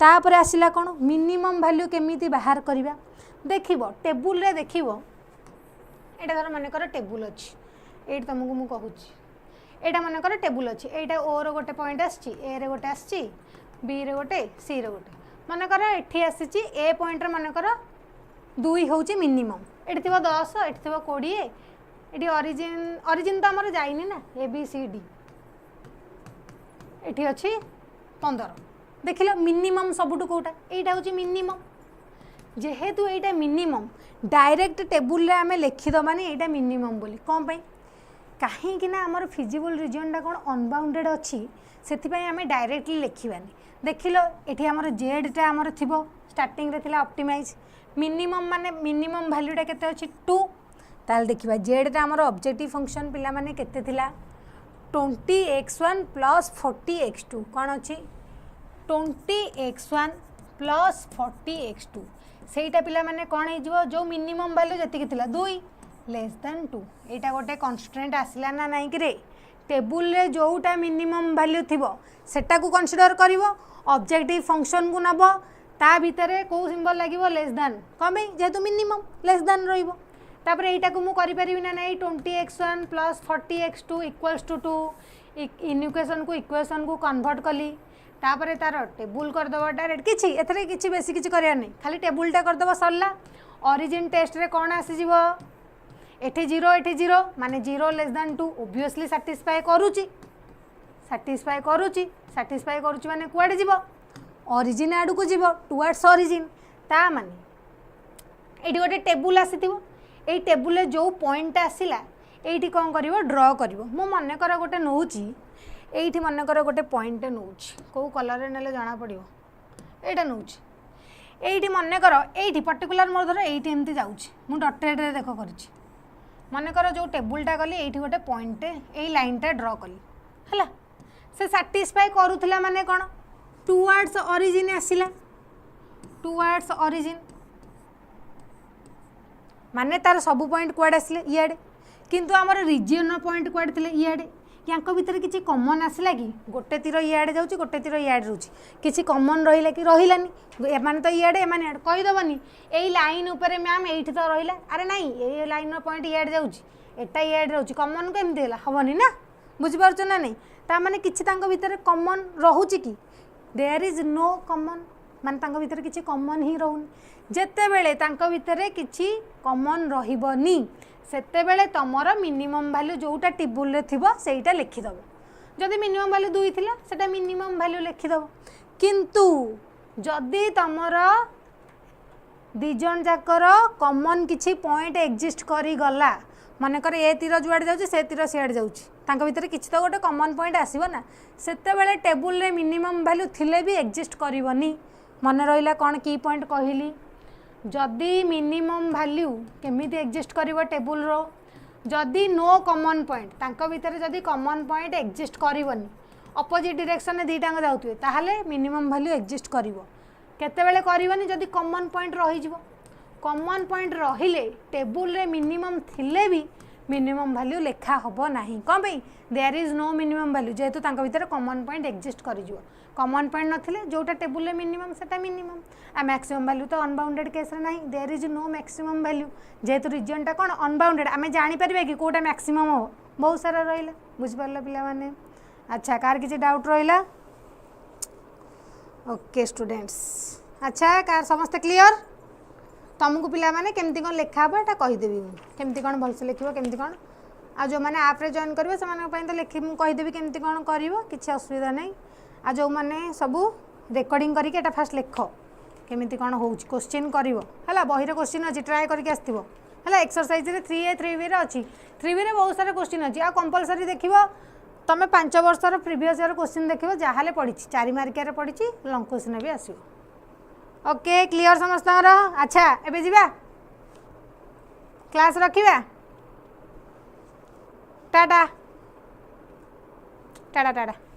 Speaker 1: तापर आसिला कौन मिनिमम वैल्यू केमिति बाहर करबा देखिबो टेबुल रे देखिबो एटा धर माने कर टेबुल अछि एट तुमको मु कहूची एटा मन कर टेबुल अच्छी एटा ओ रो गोटे पॉइंट आसी ए रे गोटे आसी बी रे गोटे सी रे गोटे मन कर एठी आसी ए पॉइंट रे मन कर 2 होची मिनिमम एठी थिबो 10 एठी थिबो 20 एठी ओरिजिन तो हमर जाइनी ना ए बी सी डी एठी अछि 15 देखिलो मिनिमम सबुटु कोटा एटा होची मिनिमम जेहेतु एटा मिनिमम डायरेक्ट टेबुल रे आमे लिखि दबानी एटा मिनिमम बोली कोन पई कहीं ना आमर फिजिबल रीजनटा कौन अनबाउंडेड अच्छी से आम डायरेक्टली लिखवानी देख लो ये आमर जेडटा आमर थी स्टार्टिंग रे थिला ऑप्टिमाइज मिनिमम माने मिनिमम वैल्यूटा केते अछि 2 ताल देखिबा जेडटा आमर ऑब्जेक्टिव फंक्शन पिला माने केते थिला 20x1 प्लस 40x2 कौन अच्छी 20x1 प्लस 40x2 सेटा पिला माने कौन हो जो मिनिमम वैल्यू जति थिला 2 लेस देन 2 एटा गोटे कन्स्ट्रेंट आसला ना नहीं कि टेबुल रे जोटा मिनिमम वैल्यू थिबो सेटा को कंसीडर करिवो ऑब्जेक्टिव फंक्शन को नबो ता भितरे को सिंबल लागिवो लेस देन कम भाई जेतु मिनिमम लेस देन रहिबो तापर एटा को मु करि परिबि ना नहीं 20x1 plus 40x2 equals to 2 equation को कन्वर्ट कली तापर तार टेबुल कर दबो डायरेक्ट किछि एथरे किछि बेसी किछि करिया नहीं खाली टेबुलटा कर दबो सरला ओरिजिन टेस्ट रे कोन आसी जिवो एठी 0 माने 0 लेस देन 2 ऑब्वियसली सैटिस्फाई करूची माने कुआडे जीवो ओरिजिन आडू को जीवो टुवर्ड्स ओरिजिन ता माने एठी गोटे टेबुल आसीथिबो एई टेबुल रे जो पॉइंट आसिला एठी कोन करिवो ड्रॉ करिवो मो मने कर गोटे नउची एठी मने कर गोटे पॉइंट नउची को कलर रे नेले जाना पड़िवो एटा नउची एइटी मन कर एइटी पर्टिकुलर मोर धर एइटी एमती जाउछि मु डॉटेड रे देखो करछि मन कर जो टेबुलटा कली एइटी गोटे पॉइंट ए लाइनटा ड्र कली हला से सैटिस्फाई करूथला माने कोन टुवर्ड्स ओरिजिन आसिला टुवर्ड्स ओरिजिन माने तार सब पॉइंट कुआडे आसिले इयाडे किंतु आमर रीजियन पॉइंट कुआडे थिले इयाडे यांको भितर किछि कॉमन आसिला कि गोटे तीर इयाडे जाउछि गोटे तीर इयाडे रहउछि किछि कॉमन रहिला कि रहिलानी एमाने तो इयाडे एमाने इयाडे कहि दबनी एई लाइन ऊपर मैम एइठी तो रहिला अरे नाही ए लाइन रो पॉइंट इयाडे जाउछि एटा इयाडे रहउछि कॉमन केमति होला हबनी ना बुझि पारछ ना नहीं ता माने किछि तांको भितर कॉमन रहउछि कि देयर इज नो कॉमन माने तांको भितर किछि कॉमन ही रहउनी जेते बेले तांको भितर किछि कॉमन रहिबनी सेते बेले तमर मिनिमम वैल्यू जोटा टेबुल रे थिबो सेटा लिखि दबो जदि मिनिमम वैल्यू 2 थिला सेटा मिनिमम वैल्यू लिखि दबो किंतु जदि तमर दी जन जाकर कॉमन किछि पॉइंट एग्जिस्ट करी गला माने कर ए तीर जुआड जाउछि से तीर सियाड जाउछि तांको भितर किछि तो गोटे कॉमन पॉइंट आसीबो ना सेते बेले टेबुल रे मिनिमम वैल्यू थिले भी एग्जिस्ट करिवनी मन रहिला कोन की पॉइंट कहिली जदि मिनिमम वैल्यू केमिति एग्जिस्ट करिवो टेबुल रो जदि नो कॉमन पॉइंट तांको भितर जदि कॉमन पॉइंट एग्जिस्ट करिवनी अपोजिट डायरेक्शन में दीटांग जाउतबे ताहाले मिनिमम वैल्यू एग्जिस्ट करिवो केते बेले करिवनी जदि कॉमन पॉइंट रहि जिवो कॉमन पॉइंट रहिले टेबुल रे मिनिमम थिले भी मिनिमम वैल्यू लेखा हबो नाही कोन भाई there is no minimum value जेहेतु तांको भितर कॉमन पॉइंट एग्जिस्ट करि जिवो कॉमन पॉइंट नथिले जोटा टेबुल रे मिनिमम सेटा मिनिमम आ मैक्सिमम वैल्यू तो अनबाउंडेड केस रे नाही there is no maximum value जेहेतु रीजन टा कोन अनबाउंडेड आमे जानि परबे कि कोटा मैक्सिमम हो बहुत सारा रहिला बुझ परला पिला माने अच्छा कार किछि डाउट रहिला ओके स्टूडेंट्स अच्छा कार समस्त क्लियर तुमको पिला माने केमती कोन लेखा हबो एटा कहि देबी केमती कोन भलसे लिखिबो केमती कोन आ जो माने ऐप रे जॉइन करबे समान पई तो लिखि मु कहि देबी केमती कोन करिवो किछि असुविधा नै आ जो माने सबु रेकॉर्डिंग करके एटा फास्ट लिखो केमिति कोन होउछ क्वेश्चन करिवो हला बही रे क्वेश्चन अछि ट्राई करके आस्तिबो हला एक्सरसाइज रे 3A 3B रे अछि 3B रे बहुत सारा क्वेश्चन अछि आ कंपलसरी देखिबो तमे 5 वर्ष रो प्रीवियस ईयर क्वेश्चन देखिबो जाहाले पढिछि 4 मार्क रे पढिछि लॉन्ग क्वेश्चन भी आसीबो ओके क्लियर समस्त रो अच्छा एबे जिबा क्लास रखिबा टाटा टाटा टाटा